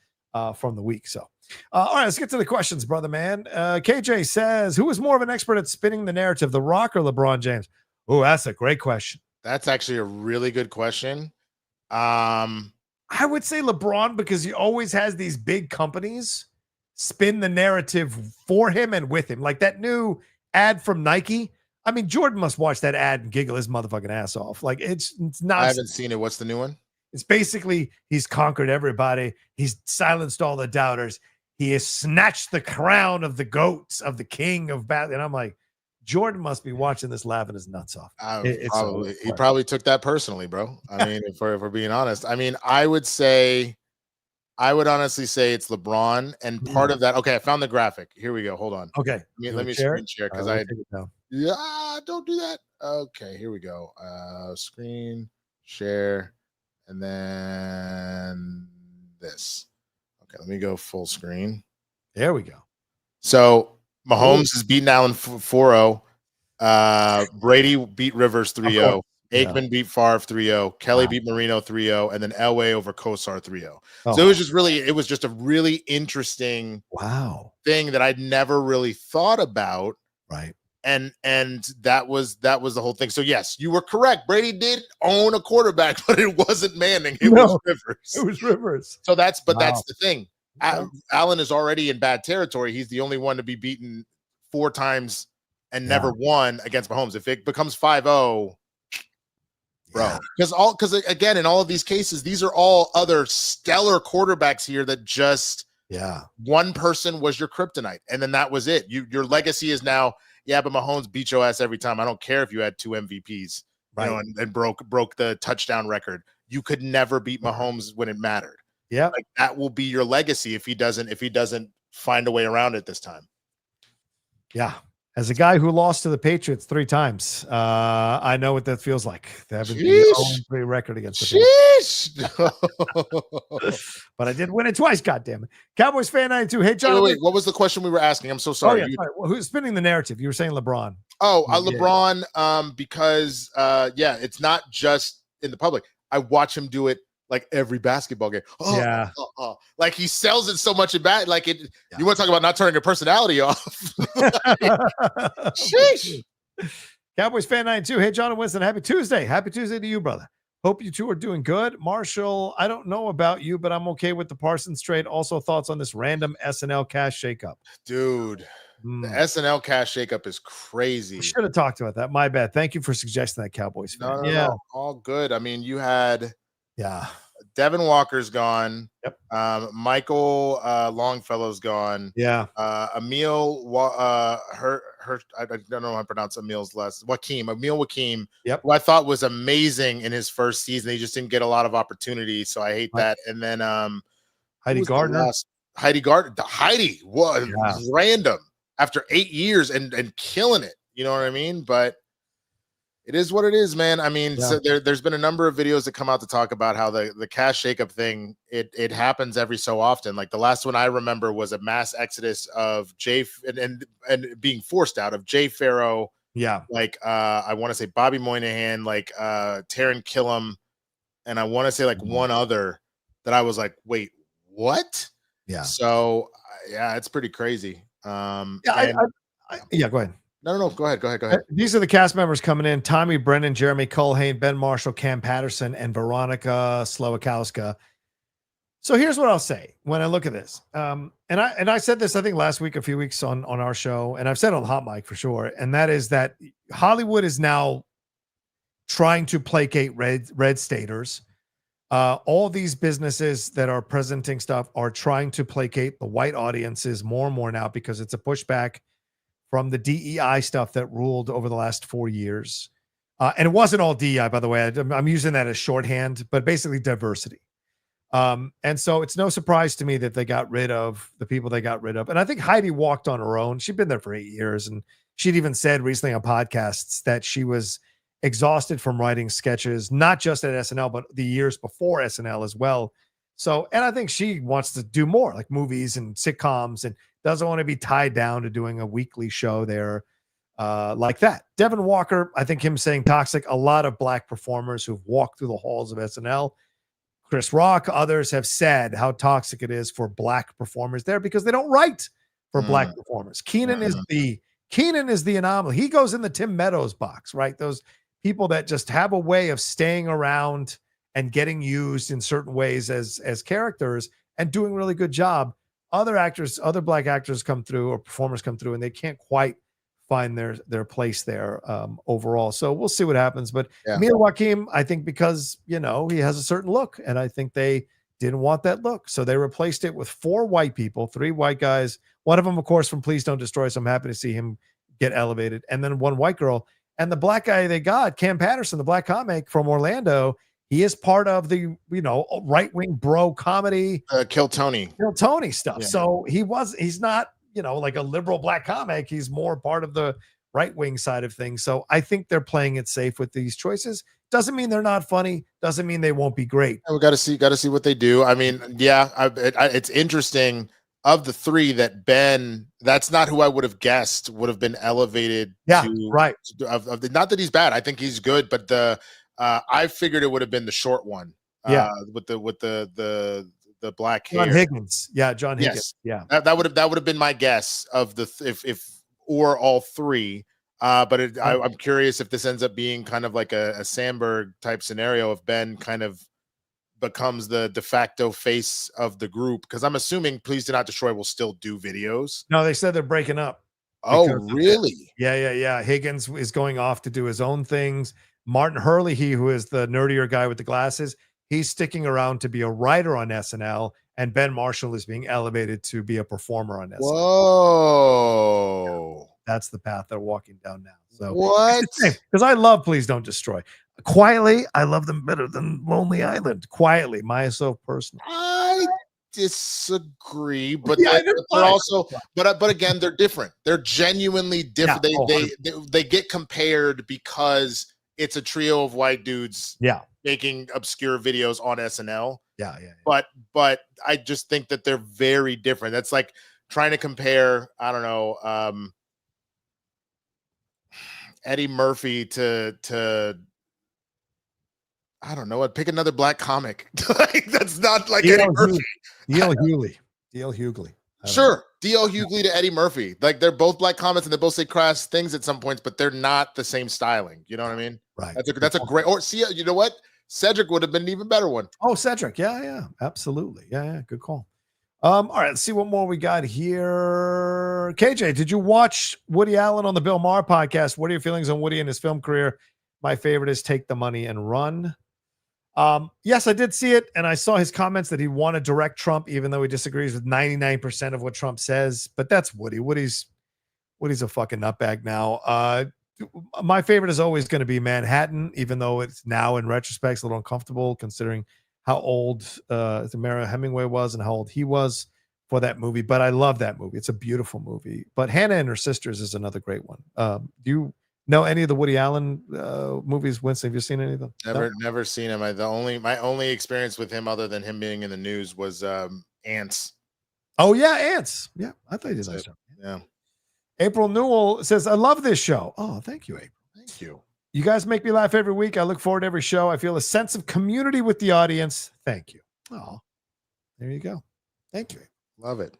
from the week. So, all right, let's get to the questions, brother man. KJ says, who is more of an expert at spinning the narrative, The Rock or LeBron James? Oh, that's a great question. That's actually a really good question. I would say LeBron because he always has these big companies spin the narrative for him and with him. Like that new ad from Nike. I mean, Jordan must watch that ad and giggle his motherfucking ass off. Like it's not. I haven't seen it. What's the new one? It's basically he's conquered everybody. He's silenced all the doubters. He has snatched the crown of the goats of the king of battle. And I'm like, Jordan must be watching this laughing his nuts off. He probably took that personally, bro. I mean, if we're being honest, I mean, I would honestly say it's LeBron, and part of that. Okay, I found the graphic. Here we go. Hold on. Okay, let me screen share because don't do that. Okay, here we go. Screen share, and then this. Okay, let me go full screen. There we go. So Mahomes is beating Allen 4-0. Brady beat Rivers 3-0. Aikman beat Favre 3-0. Kelly beat Marino 3-0, and then Elway over Kosar 3-0. So it was just a really interesting thing that I'd never really thought about. Right. And that was the whole thing. So yes, you were correct. Brady did own a quarterback, but it wasn't Manning. It was Rivers. It was Rivers. So that's the thing. Allen is already in bad territory. He's the only one to be beaten 4 times and never won against Mahomes. If it becomes 5-0, bro, because again, in all of these cases, these are all other stellar quarterbacks here that just one person was your kryptonite, and then that was it. Your legacy is now. Yeah, but Mahomes beat your ass every time. I don't care if you had 2 MVPs, and broke the touchdown record. You could never beat Mahomes when it mattered. Yeah, like that will be your legacy if he doesn't find a way around it this time. Yeah, as a guy who lost to the Patriots 3 times, I know what that feels like. They have a 0-3 record against the Patriots. But I did win it twice, goddammit. Cowboys fan 92. Hey, John. Wait, what was the question we were asking? I'm so sorry. Sorry. Well, who's spinning the narrative? You were saying LeBron. LeBron, because it's not just in the public. I watch him do it like every basketball game. Like he sells it so much in bad. Like it. Yeah. You want to talk about not turning your personality off? Sheesh. Cowboys fan 92. Hey, John and Winston. Happy Tuesday. Happy Tuesday to you, brother. Hope you two are doing good. Marshall, I don't know about you, but I'm okay with the Parsons trade. Also, thoughts on this random SNL cash shakeup, dude. The SNL cash shakeup is crazy. We should have talked about that. My bad. Thank you for suggesting that, Cowboys fan. No, all good. I mean, you had Devin Walker's gone. Yep. Michael Longfellow's gone. Yeah. Emil I don't know how to pronounce Emil's last. Emil Wakim. Yep. Who I thought was amazing in his first season. He just didn't get a lot of opportunity, so I hate that. And then Heidi Gardner. Heidi was random after 8 years and killing it. You know what I mean? But it is what it is, man. I mean, so there's been a number of videos that come out to talk about how the cash shakeup thing, it happens every so often. Like the last one I remember was a mass exodus of Jay and being forced out of Jay Farrow. Yeah. Like I want to say Bobby Moynihan, like Taron Killam, and I want to say like one other that I was like, wait, what? Yeah. So it's pretty crazy. Go ahead. No. Go ahead. These are the cast members coming in: Tommy Brennan, Jeremy Culhane, Ben Marshall, Cam Patterson, and Veronica Slowakowska. So here's what I'll say when I look at this. And I said this, I think last week, a few weeks on our show, and I've said it on the hot mic for sure. And that is that Hollywood is now trying to placate red staters. All these businesses that are presenting stuff are trying to placate the white audiences more and more now because it's a pushback from the DEI stuff that ruled over the last 4 years. And it wasn't all DEI, by the way. I'm using that as shorthand, but basically diversity. And so it's no surprise to me that they got rid of the people they got rid of. And I think Heidi walked on her own. She'd been there for 8 years. And she'd even said recently on podcasts that she was exhausted from writing sketches, not just at SNL, but the years before SNL as well. So, and I think she wants to do more like movies and sitcoms and doesn't want to be tied down to doing a weekly show there like that. Devin Walker, I think him saying toxic, a lot of black performers who've walked through the halls of SNL, Chris Rock, others have said how toxic it is for black performers there because they don't write for black performers. Keenan is the anomaly. He goes in the Tim Meadows box, right? Those people that just have a way of staying around and getting used in certain ways as characters and doing a really good job. Other actors, other black actors come through or performers come through and they can't quite find their place there overall. So we'll see what happens. But Emil Joaquim, I think because, he has a certain look and I think they didn't want that look. So they replaced it with 4 white people, 3 white guys. One of them, of course, from Please Don't Destroy. So I'm happy to see him get elevated. And then 1 white girl. And the black guy they got, Cam Patterson, the black comic from Orlando, he is part of the, right-wing bro comedy. Kill Tony stuff. Yeah. So he's not, like a liberal black comic. He's more part of the right-wing side of things. So I think they're playing it safe with these choices. Doesn't mean they're not funny. Doesn't mean they won't be great. We got to see what they do. I mean, it's interesting. Of the 3 that Ben, that's not who I would have guessed would have been elevated. Yeah, right. Not that he's bad. I think he's good, but I figured it would have been the short one. With the black hair. John Higgins. Yeah, John Higgins. Yes. Yeah, that would have been my guess of the if or all 3. But I'm curious if this ends up being kind of like a Sandberg type scenario if Ben kind of becomes the de facto face of the group, because I'm assuming Please Do Not Destroy will still do videos. No, they said they're breaking up. Oh, really? Yeah. Higgins is going off to do his own things. Martin Hurley, who is the nerdier guy with the glasses, he's sticking around to be a writer on SNL, and Ben Marshall is being elevated to be a performer on SNL. Whoa. That's the path they're walking down now. So what? Because I love Please Don't Destroy. Quietly, I love them better than Lonely Island. Quietly, myself personally. I disagree, but they're also, but again, they're different. They're genuinely different. They get compared because it's a trio of white dudes. Making obscure videos on SNL. Yeah. But I just think that they're very different. That's like trying to compare, I don't know, Eddie Murphy to I don't know. I'd pick another black comic. That's not like Eddie Murphy. D.L. Hughley. Sure. D.L. Hughley to Eddie Murphy. Like they're both black comics and they both say crass things at some points, but they're not the same styling. You know what I mean? Right. That's a great, or see, you know what? Cedric would have been an even better one. Oh, Cedric. Yeah. Absolutely. Yeah. Good call. All right. Let's see what more we got here. KJ, did you watch Woody Allen on the Bill Maher podcast? What are your feelings on Woody and his film career? My favorite is Take the Money and Run. Yes, I did see it, and I saw his comments that he want to direct Trump, even though he disagrees with 99% of what Trump says. But that's Woody. Woody's a fucking nutbag now. My favorite is always going to be Manhattan, even though it's now in retrospect it's a little uncomfortable considering how old Mara Hemingway was and how old he was for that movie. But I love that movie. It's a beautiful movie. But Hannah and Her Sisters is another great one. Do you know any of the Woody Allen movies? Winston, have you seen any of them? Never seen him. My only experience with him, other than him being in the news, was Ants. Oh yeah, Ants. Yeah, I thought you did that. Yeah. April Newell says, "I love this show." Oh, thank you, April. Thank you. You guys make me laugh every week. I look forward to every show. I feel a sense of community with the audience. Thank you. Oh, there you go. Thank you. Love it.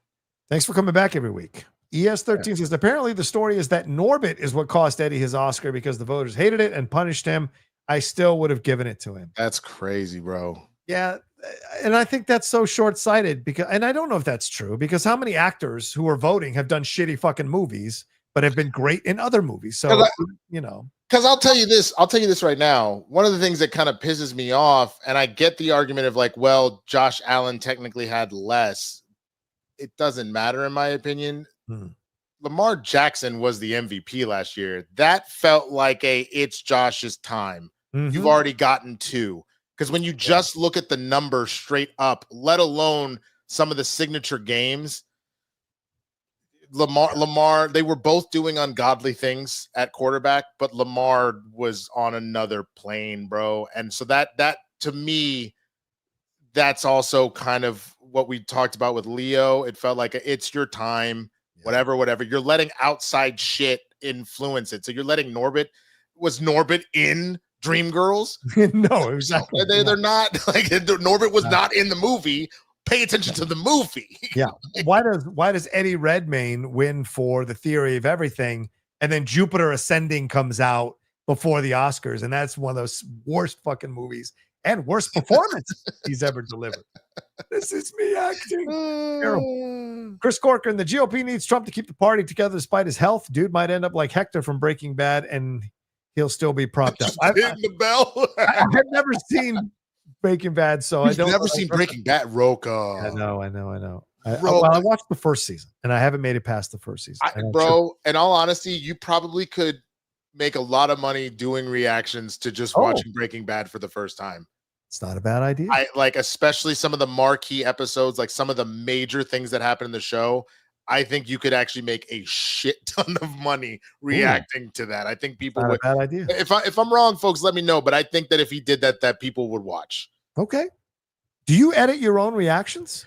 Thanks for coming back every week. ES13 says, apparently the story is that Norbit is what cost Eddie his Oscar because the voters hated it and punished him. I still would have given it to him. That's crazy, bro. Yeah. And I think that's so short-sighted and I don't know if that's true because how many actors who are voting have done shitty fucking movies but have been great in other movies. So, Because I'll tell you this right now. One of the things that kind of pisses me off, and I get the argument of like, well, Josh Allen technically had less. It doesn't matter, in my opinion. Lamar Jackson was the MVP last year. That felt like it's Josh's time. You've already gotten 2. Because when you just look at the number straight up, let alone some of the signature games, Lamar, they were both doing ungodly things at quarterback, but Lamar was on another plane, bro. And so that to me, that's also kind of what we talked about with Leo. It felt like it's your time, whatever. You're letting outside shit influence it. So you're letting Norbit. Was Norbit in Dreamgirls? No, exactly. They're not like Norbit was not in the movie. Pay attention to the movie. Yeah. Why does Eddie Redmayne win for The Theory of Everything, and then Jupiter Ascending comes out before the Oscars, and that's one of those worst fucking movies and worst performance he's ever delivered. This is me acting. Terrible. Chris Corcoran, the GOP needs Trump to keep the party together despite his health. Dude might end up like Hector from Breaking Bad, and he'll still be propped up. Hitting the bell. I've never seen Breaking Bad, so I don't. Never seen Breaking Bad. Rocha. I know. I watched the first season, and I haven't made it past the first season. Bro, in all honesty, you probably could make a lot of money doing reactions to just watching Breaking Bad for the first time. It's not a bad idea. I like, especially some of the marquee episodes, like some of the major things that happen in the show. I think you could actually make a shit ton of money reacting to that. I think people would. Not a bad idea. If I'm wrong, folks, let me know. But I think that if he did that people would watch. Okay. Do you edit your own reactions?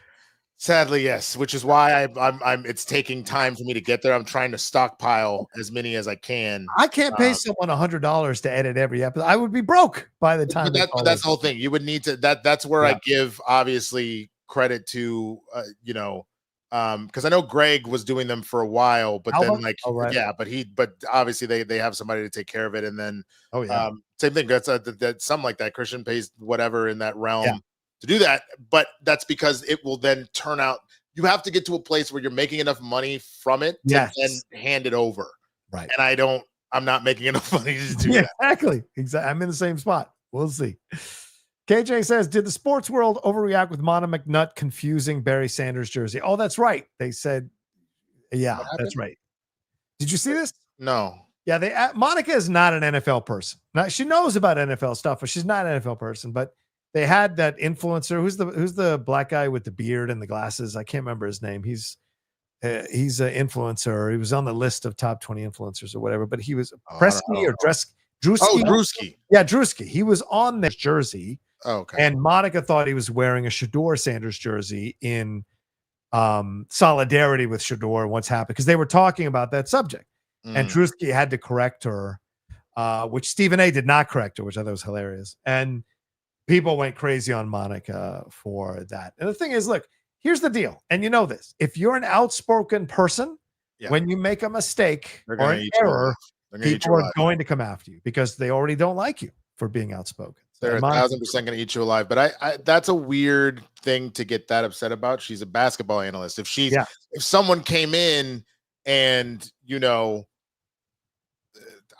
Sadly, yes. Which is why I'm. It's taking time for me to get there. I'm trying to stockpile as many as I can. I can't pay someone $100 to edit every episode. I would be broke by the time. But that's the whole thing. You would need to. That's where I give obviously credit to because I know Greg was doing them for a while, but then but obviously they have somebody to take care of it, and then same thing. That's something like that. Christian pays whatever in that realm to do that, but that's because it will then turn out. You have to get to a place where you're making enough money from it to then hand it over, right? And I'm not making enough money to do that. Exactly. I'm in the same spot. We'll see. KJ says, did the sports world overreact with Mona McNutt confusing Barry Sanders jersey? Oh, that's right. They said, that's right. Did you see this? No. Yeah, Monica is not an NFL person. Now, she knows about NFL stuff, but she's not an NFL person. But they had that influencer. Who's the black guy with the beard and the glasses? I can't remember his name. He's an influencer. He was on the list of top 20 influencers or whatever. But he was Presky or Drewski. Oh, Drewski. Yeah, Drewski. He was on this jersey. Oh, okay. And Monica thought he was wearing a Shador Sanders jersey in solidarity with Shador. What's happened? Because they were talking about that subject. And Drewski had to correct her, which Stephen A. did not correct her, which I thought was hilarious. And people went crazy on Monica for that. And the thing is, look, here's the deal. And you know this. If you're an outspoken person, when you make a mistake or an error, people are going to come after you because they already don't like you for being outspoken. They're 1,000% going to eat you alive. But I that's a weird thing to get that upset about. She's a basketball analyst. If someone came in and,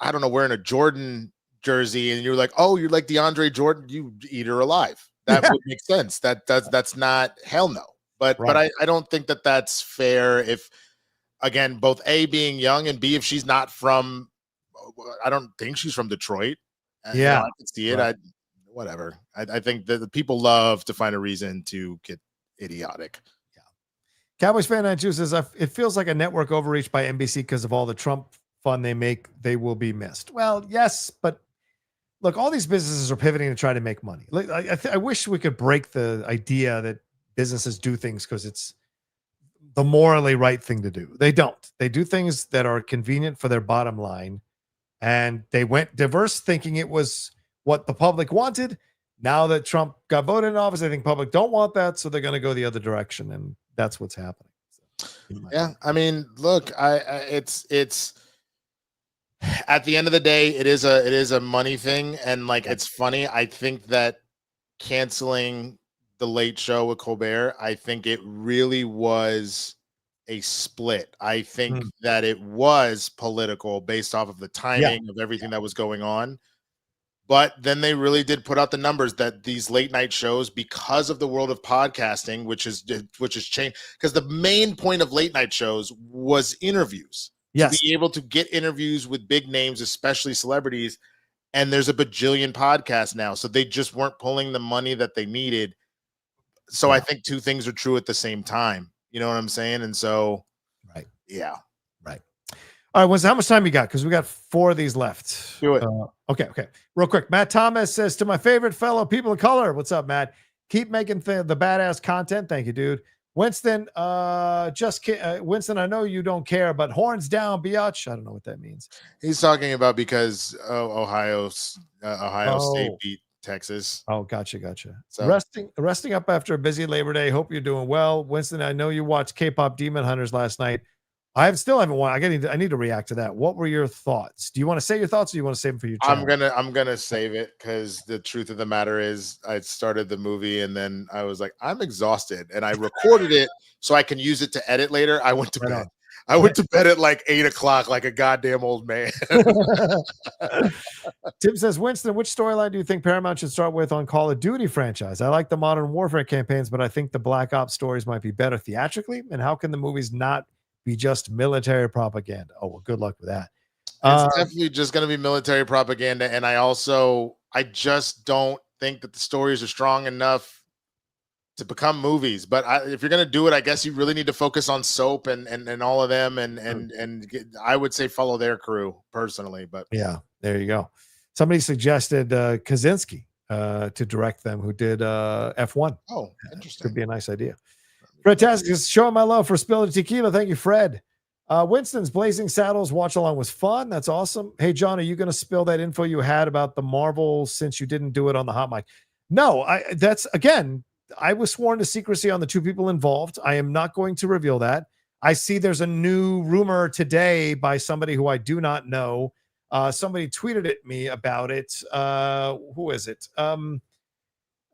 I don't know, wearing a Jordan jersey and you're like, oh, you're like DeAndre Jordan, you eat her alive. That would make sense. That's not, hell no. But I don't think that that's fair if, again, both A, being young, and B, if she's not from, I don't think she's from Detroit. I can see it. Whatever. I think that the people love to find a reason to get idiotic. Yeah. Cowboys fan 92 says, it feels like a network overreach by NBC because of all the Trump fun they make. They will be missed. Well, yes, but look, all these businesses are pivoting to try to make money. Like, I wish we could break the idea that businesses do things because it's the morally right thing to do. They don't. They do things that are convenient for their bottom line. And they went diverse thinking it was what the public wanted. Now that Trump got voted in office, I think public don't want that, so they're going to go the other direction, and that's what's happening. So, I mean, look, it's at the end of the day, it is a money thing, and like it's funny. I think that canceling the Late Show with Colbert, I think it really was a split. I think that it was political based off of the timing of everything that was going on. But then they really did put out the numbers that these late night shows, because of the world of podcasting, which has changed, because the main point of late night shows was interviews. Yes. To be able to get interviews with big names, especially celebrities. And there's a bajillion podcasts now. So they just weren't pulling the money that they needed. So I think two things are true at the same time. You know what I'm saying? And so, right. Yeah. Right. All right, Winston, how much time you got? Because we got 4 of these left. Do it. Okay. Real quick. Matt Thomas says, to my favorite fellow people of color, what's up, Matt? Keep making the badass content. Thank you, dude. Winston, Winston, I know you don't care, but horns down, biatch. I don't know what that means. He's talking about because Ohio State beat Texas. Oh, gotcha. So. Resting up after a busy Labor Day. Hope you're doing well. Winston, I know you watched K-pop Demon Hunters last night. I still haven't watched. I need to react to that. What were your thoughts? Do you want to say your thoughts, or do you want to save them for your channel? I'm gonna save it, because the truth of the matter is I started the movie and then I was like, I'm exhausted, and I recorded it so I can use it to edit later. I went to bed. I went to bed at like 8 o'clock, like a goddamn old man. Tim says, Winston, which storyline do you think Paramount should start with on Call of Duty franchise? I like the Modern Warfare campaigns, but I think the Black Ops stories might be better theatrically. And how can the movies not be just military propaganda? Oh, well, good luck with that. It's definitely just going to be military propaganda. And I just don't think that the stories are strong enough to become movies. But if you're going to do it, I guess you really need to focus on Soap and all of them. And I would say follow their crew personally. But yeah, there you go. Somebody suggested Kaczynski to direct them, who did F1. Oh, interesting. Could be a nice idea. Fantastic. Just showing my love for Spill the Tequila. Thank you, Fred. Winston's Blazing Saddles watch along was fun. That's awesome. Hey, John, are you going to spill that info you had about the Marvel, since you didn't do it on the hot mic? No, I was sworn to secrecy on the 2 people involved. I am not going to reveal that. I see there's a new rumor today by somebody who I do not know. Somebody tweeted at me about it. Who is it?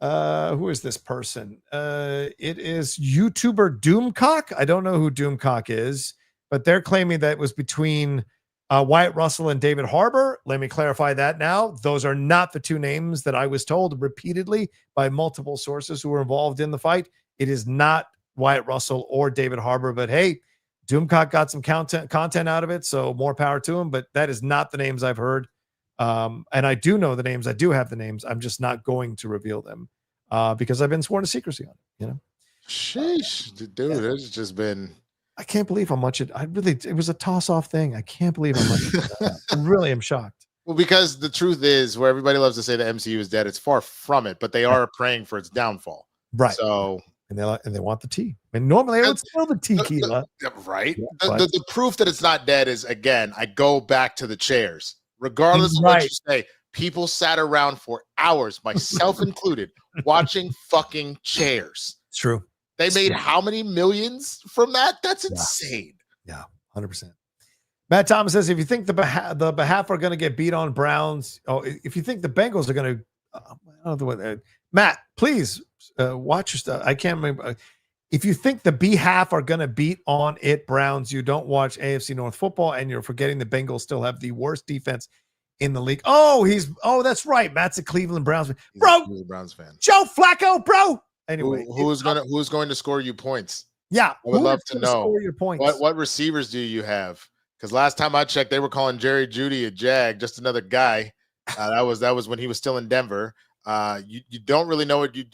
Who is this person? It is YouTuber Doomcock. I don't know who Doomcock is, but they're claiming that it was between Wyatt Russell and David Harbour. Let me clarify that now. Those are not the 2 names that I was told repeatedly by multiple sources who were involved in the fight. It is not Wyatt Russell or David Harbour, but hey, Doomcock got some content out of it, so more power to him, but that is not the names I've heard. And I do know the names. I do have the names. I'm just not going to reveal them because I've been sworn to secrecy on it, Sheesh, dude, it's just been. I can't believe how much it was a toss-off thing. I can't believe how much I really am shocked. Well, because the truth is, where everybody loves to say the MCU is dead, it's far from it, but they are praying for its downfall. Right. So and they want the tea. And normally I would spill the tequila. Right. Yeah, the proof that it's not dead is, again, I go back to the chairs. Regardless of what you say, people sat around for hours, myself included, watching fucking chairs. It's true. They made how many millions from that? That's insane. Yeah, 100%. Matt Thomas says, if you think the behalf are going to get beat on Browns, if you think the Bengals are going to, I don't know what, Matt, please watch your stuff. I can't remember. If you think the behalf are going to beat on it Browns, you don't watch AFC North football, and you're forgetting the Bengals still have the worst defense in the league. Oh, that's right. Matt's a Cleveland Browns fan. Bro, he's a Browns fan. Joe Flacco, bro. Anyway, who's going to score you points? Yeah, I would love to know. Score your points? What receivers do you have? Because last time I checked, they were calling Jerry Jeudy a jag, just another guy. That was when he was still in Denver. You don't really know what you.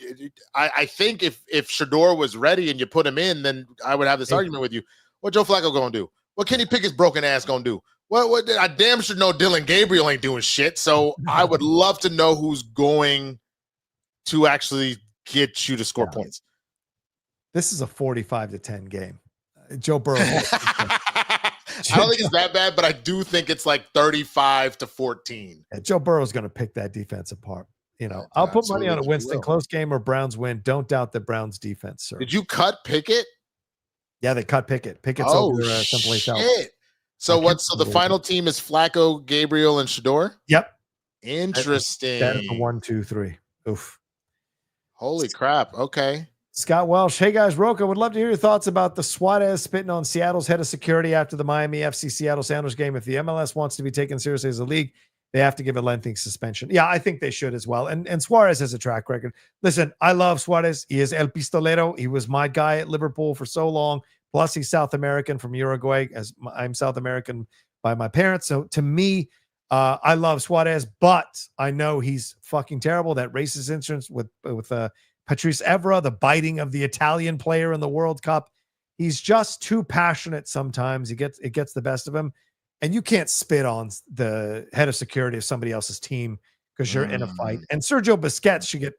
I think if Shador was ready and you put him in, then I would have this argument with you. What Joe Flacco gonna do? What Kenny Pickett's broken ass gonna do? What I damn sure know Dylan Gabriel ain't doing shit. So I would love to know who's going to actually get you to score points. This is a 45-10 game. Joe Burrow. I don't think it's that bad, but I do think it's like 35-14. Yeah, Joe Burrow's going to pick that defense apart. I'll put money on a Winston close game or Browns win. Don't doubt the Browns defense, sir. Did you cut Pickett? Yeah, they cut Pickett. Pickett's over someplace else. So So the final team is Flacco, Gabriel, and Shador? Yep. Interesting. That is a 1, 2, 3. Oof. Holy crap. Okay. Scott Welsh. Hey guys, Rocha, would love to hear your thoughts about the Suarez spitting on Seattle's head of security after the Miami FC Seattle Sounders game. If the MLS wants to be taken seriously as a league, they have to give a lengthy suspension. Yeah, I think they should as well. And Suarez has a track record. Listen, I love Suarez. He is El Pistolero. He was my guy at Liverpool for so long. Plus, he's South American from Uruguay, as I'm South American by my parents. So to me, I love Suarez, but I know he's fucking terrible. That racist incident with Patrice Evra, the biting of the Italian player in the World Cup. He's just too passionate sometimes. It gets the best of him. And you can't spit on the head of security of somebody else's team because you're in a fight. And Sergio Busquets should get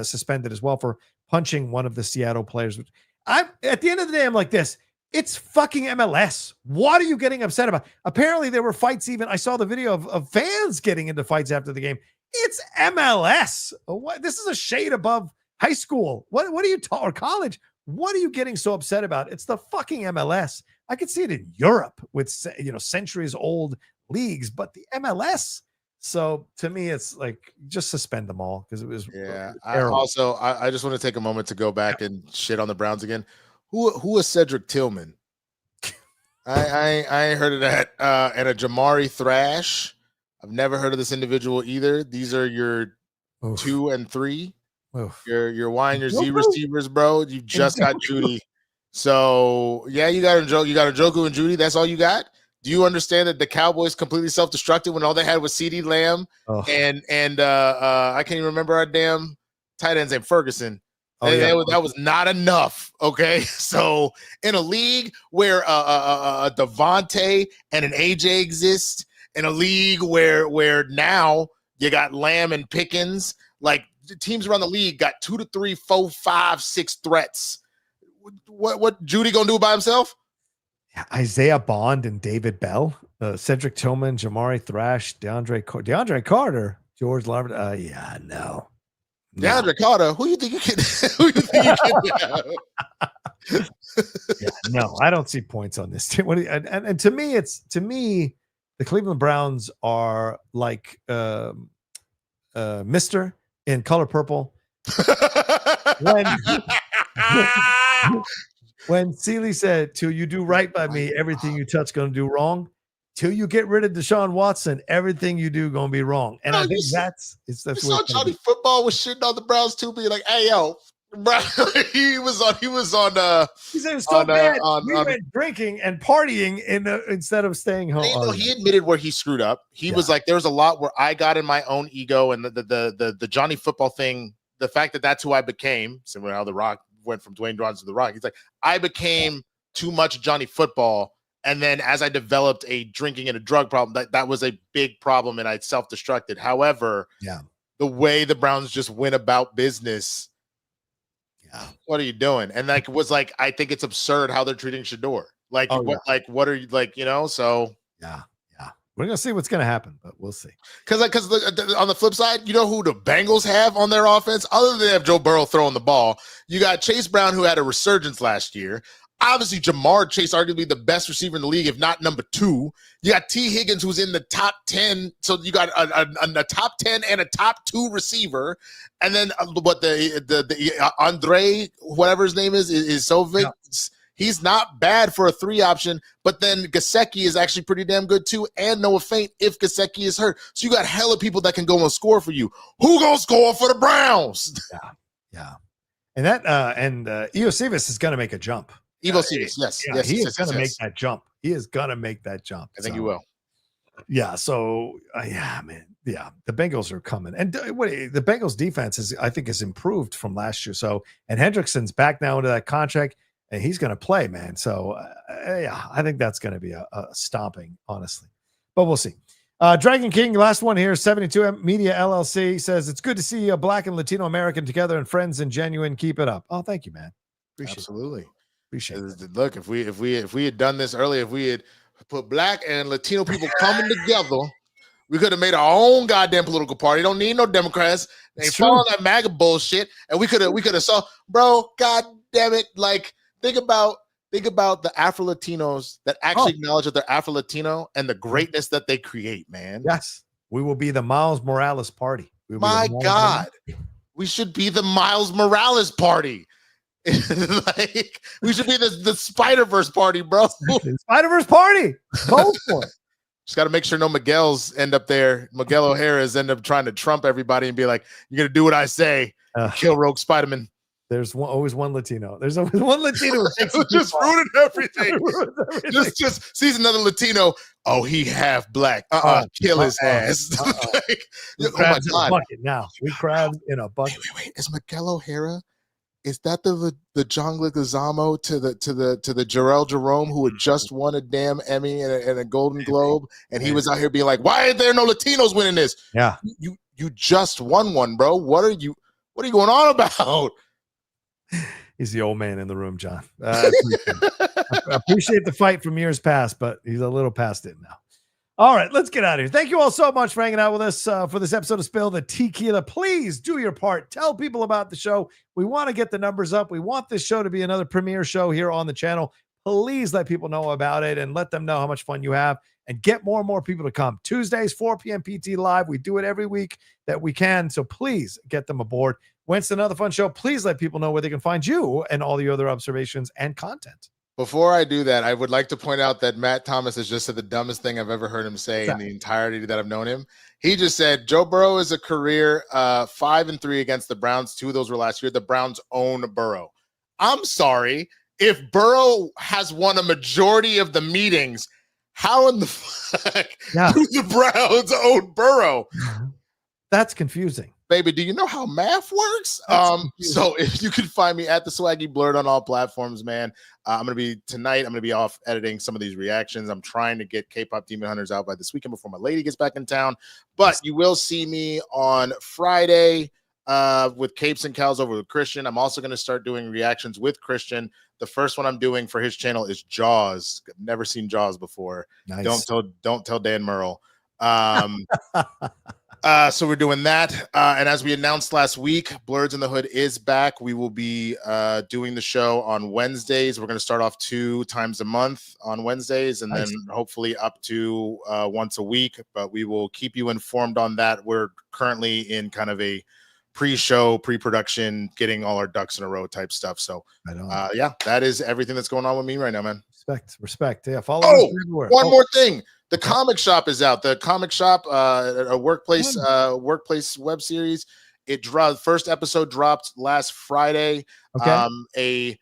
suspended as well for punching one of the Seattle players. At the end of the day, I'm like this. It's fucking MLS. What are you getting upset about? Apparently, there were fights even. I saw the video of fans getting into fights after the game. It's MLS. This is a shade above high school. What are you or college? What are you getting so upset about? It's the fucking MLS. I could see it in Europe with centuries old leagues, but the MLS. So to me, it's like just suspend them all because it was. Yeah. I just want to take a moment to go back and shit on the Browns again. Who is Cedric Tillman? I ain't heard of that. And a Jamari Thrash. I've never heard of this individual either. These are your 2 and 3. Your Y and your Z receivers, bro. You just got Judy. So yeah, you got Njoku and Judy. That's all you got. Do you understand that the Cowboys completely self-destructed when all they had was CeeDee Lamb and I can't even remember our damn tight end's name, Ferguson. That was not enough. Okay, so in a league where a Devontae and an AJ exist, in a league where now you got Lamb and Pickens, like teams around the league got 2 to 3, 4, 5, 6 threats. What Judy gonna do by himself? Isaiah Bond and David Bell, Cedric Tillman, Jamari Thrash, DeAndre Carter, George Lambert. No. DeAndre Carter, who you think you can? No, I don't see points on this. And to me, the Cleveland Browns are like Mister in Color Purple. When Seeley said, "Till you do right by me, everything you touch gonna do wrong. Till you get rid of Deshaun Watson, everything you do gonna be wrong." And I think that's what Johnny Football was shitting on the Browns too, being like, "Hey yo, bro," he was on. He said it was so bad. We went drinking and partying instead of staying home. He admitted where he screwed up. He was like, "There was a lot where I got in my own ego and the Johnny Football thing. The fact that that's who I became, similar to how The Rock went from Dwayne Johnson to The Rock. He's like, I became too much Johnny Football." And then as I developed a drinking and a drug problem, that was a big problem and I self-destructed. However, the way the Browns just went about business, what are you doing? And I think it's absurd how they're treating Shador. What are you so. We're going to see what's going to happen, but we'll see. Because on the flip side, you know who the Bengals have on their offense? Other than they have Joe Burrow throwing the ball, you got Chase Brown, who had a resurgence last year. Obviously, Jamar Chase, arguably the best receiver in the league, if not number 2. You got T. Higgins, who's in the top 10. So you got a top 10 and a top 2 receiver. And then the Andre, whatever his name is so Vic. Yeah. He's not bad for a 3 option, but then Gesicki is actually pretty damn good too, and Noah Fant if Gesicki is hurt. So you got hella people that can go and score for you. Who gonna score for the Browns? Yeah. And that Eo Cevis is gonna make a jump. Evo Cevis, yes, he is gonna make that jump. He is gonna make that jump. I think he will. Yeah. So man. Yeah, the Bengals are coming, and the Bengals defense I think has improved from last year. So, and Hendrickson's back now into that contract. And he's going to play, man. So, I think that's going to be a stomping, honestly. But we'll see. Dragon King, last one here, 72 Media LLC says, it's good to see a Black and Latino American together and friends and genuine. Keep it up. Oh, thank you, man. Absolutely. Appreciate it. Look, if we had done this earlier, if we had put Black and Latino people coming together, we could have made our own goddamn political party. Don't need no Democrats. They following that MAGA bullshit. And we could have saw, bro, god damn it, like, Think about the Afro-Latinos that actually acknowledge that they're Afro-Latino and the greatness that they create, man. Yes. We will be the Miles Morales party. My God. We should be the Miles Morales party. Like we should be the Spider-Verse party, bro. Spider-Verse party. Go for it. Just got to make sure no Miguel's end up there. Miguel O'Hara's end up trying to trump everybody and be like, "You're gonna do what I say." Kill Rogue Spider-Man. There's always one Latino. There's always one Latino who takes just ruining everything. Just sees another Latino. Oh, he half black. Kill his ass. Like, oh my God! Bucket now. We crabs in a bucket. Wait. Is Miguel O'Hara? Is that the John Leguizamo to the Jarrell Jerome who had just won a damn Emmy and a Golden Globe, and he was out here being like, "Why are there no Latinos winning this?" Yeah, you just won one, bro. What are you going on about? He's the old man in the room, John. I appreciate the fight from years past, but he's a little past it now. All right, let's get out of here. Thank you all so much for hanging out with us for this episode of Spill the Tequila. Please do your part. Tell people about the show. We want to get the numbers up. We want this show to be another premiere show here on the channel. Please let people know about it and let them know how much fun you have and get more and more people to come. Tuesdays, 4 p.m. PT Live. We do it every week that we can, so please get them aboard. Winston, another fun show. Please let people know where they can find you and all the other observations and content. Before I do that, I would like to point out that Matt Thomas has just said the dumbest thing I've ever heard him say in the entirety that I've known him. He just said Joe Burrow is a career 5-3 against the Browns. 2 of those were last year. The Browns own Burrow. I'm sorry. If Burrow has won a majority of the meetings, how in the fuck do the Browns own Burrow? That's confusing. Baby, do you know how math works? So if you can find me at the Swaggy Blurred on all platforms, man. I'm gonna be off editing some of these reactions. I'm trying to get K-pop Demon Hunters out by this weekend before my lady gets back in town. But you will see me on Friday with Capes and Cows over with Christian. I'm also gonna start doing reactions with Christian. The first one I'm doing for his channel is Jaws. I've never seen Jaws before. Nice. Don't tell Dan Merle. So we're doing that. And as we announced last week, Blurs in the Hood is back. We will be doing the show on Wednesdays. We're going to start off 2 times a month on Wednesdays and then hopefully up to once a week. But we will keep you informed on that. We're currently in kind of a pre-show, pre-production, getting all our ducks in a row type stuff. So yeah, that is everything that's going on with me right now, man. Respect. Yeah, follow us everywhere. One more thing. The comic shop is out. The comic shop, a workplace web series. It dropped. First episode dropped last Friday. Okay. A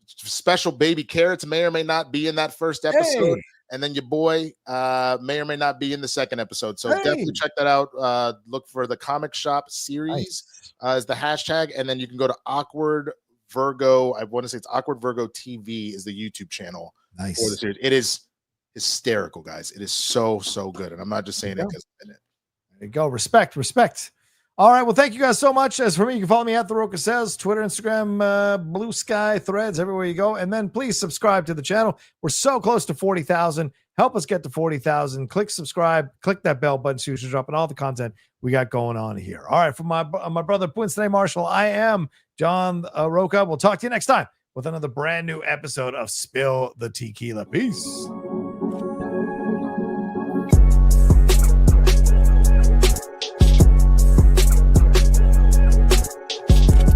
special baby Carrots may or may not be in that first episode, and then your boy may or may not be in the second episode. So definitely check that out. Look for the comic shop series as the hashtag, and then you can go to Awkward Virgo. I want to say it's Awkward Virgo TV is the YouTube channel. Nice. For the series. It is hysterical, guys. It is so good, and I'm not just saying it because I'm in it. There you go. Respect. All right, well, thank you guys so much. As for me, you can follow me at The Rocha Says, Twitter, Instagram, Blue Sky, Threads, everywhere you go. And then please subscribe to the channel. We're so close to 40,000. Help us get to 40,000. Click subscribe, click that bell button so you should drop in all the content we got going on here. All right, for my brother Winston A. Marshall, I am John Rocha. We'll talk to you next time with another brand new episode of Spill the Tequila. Peace.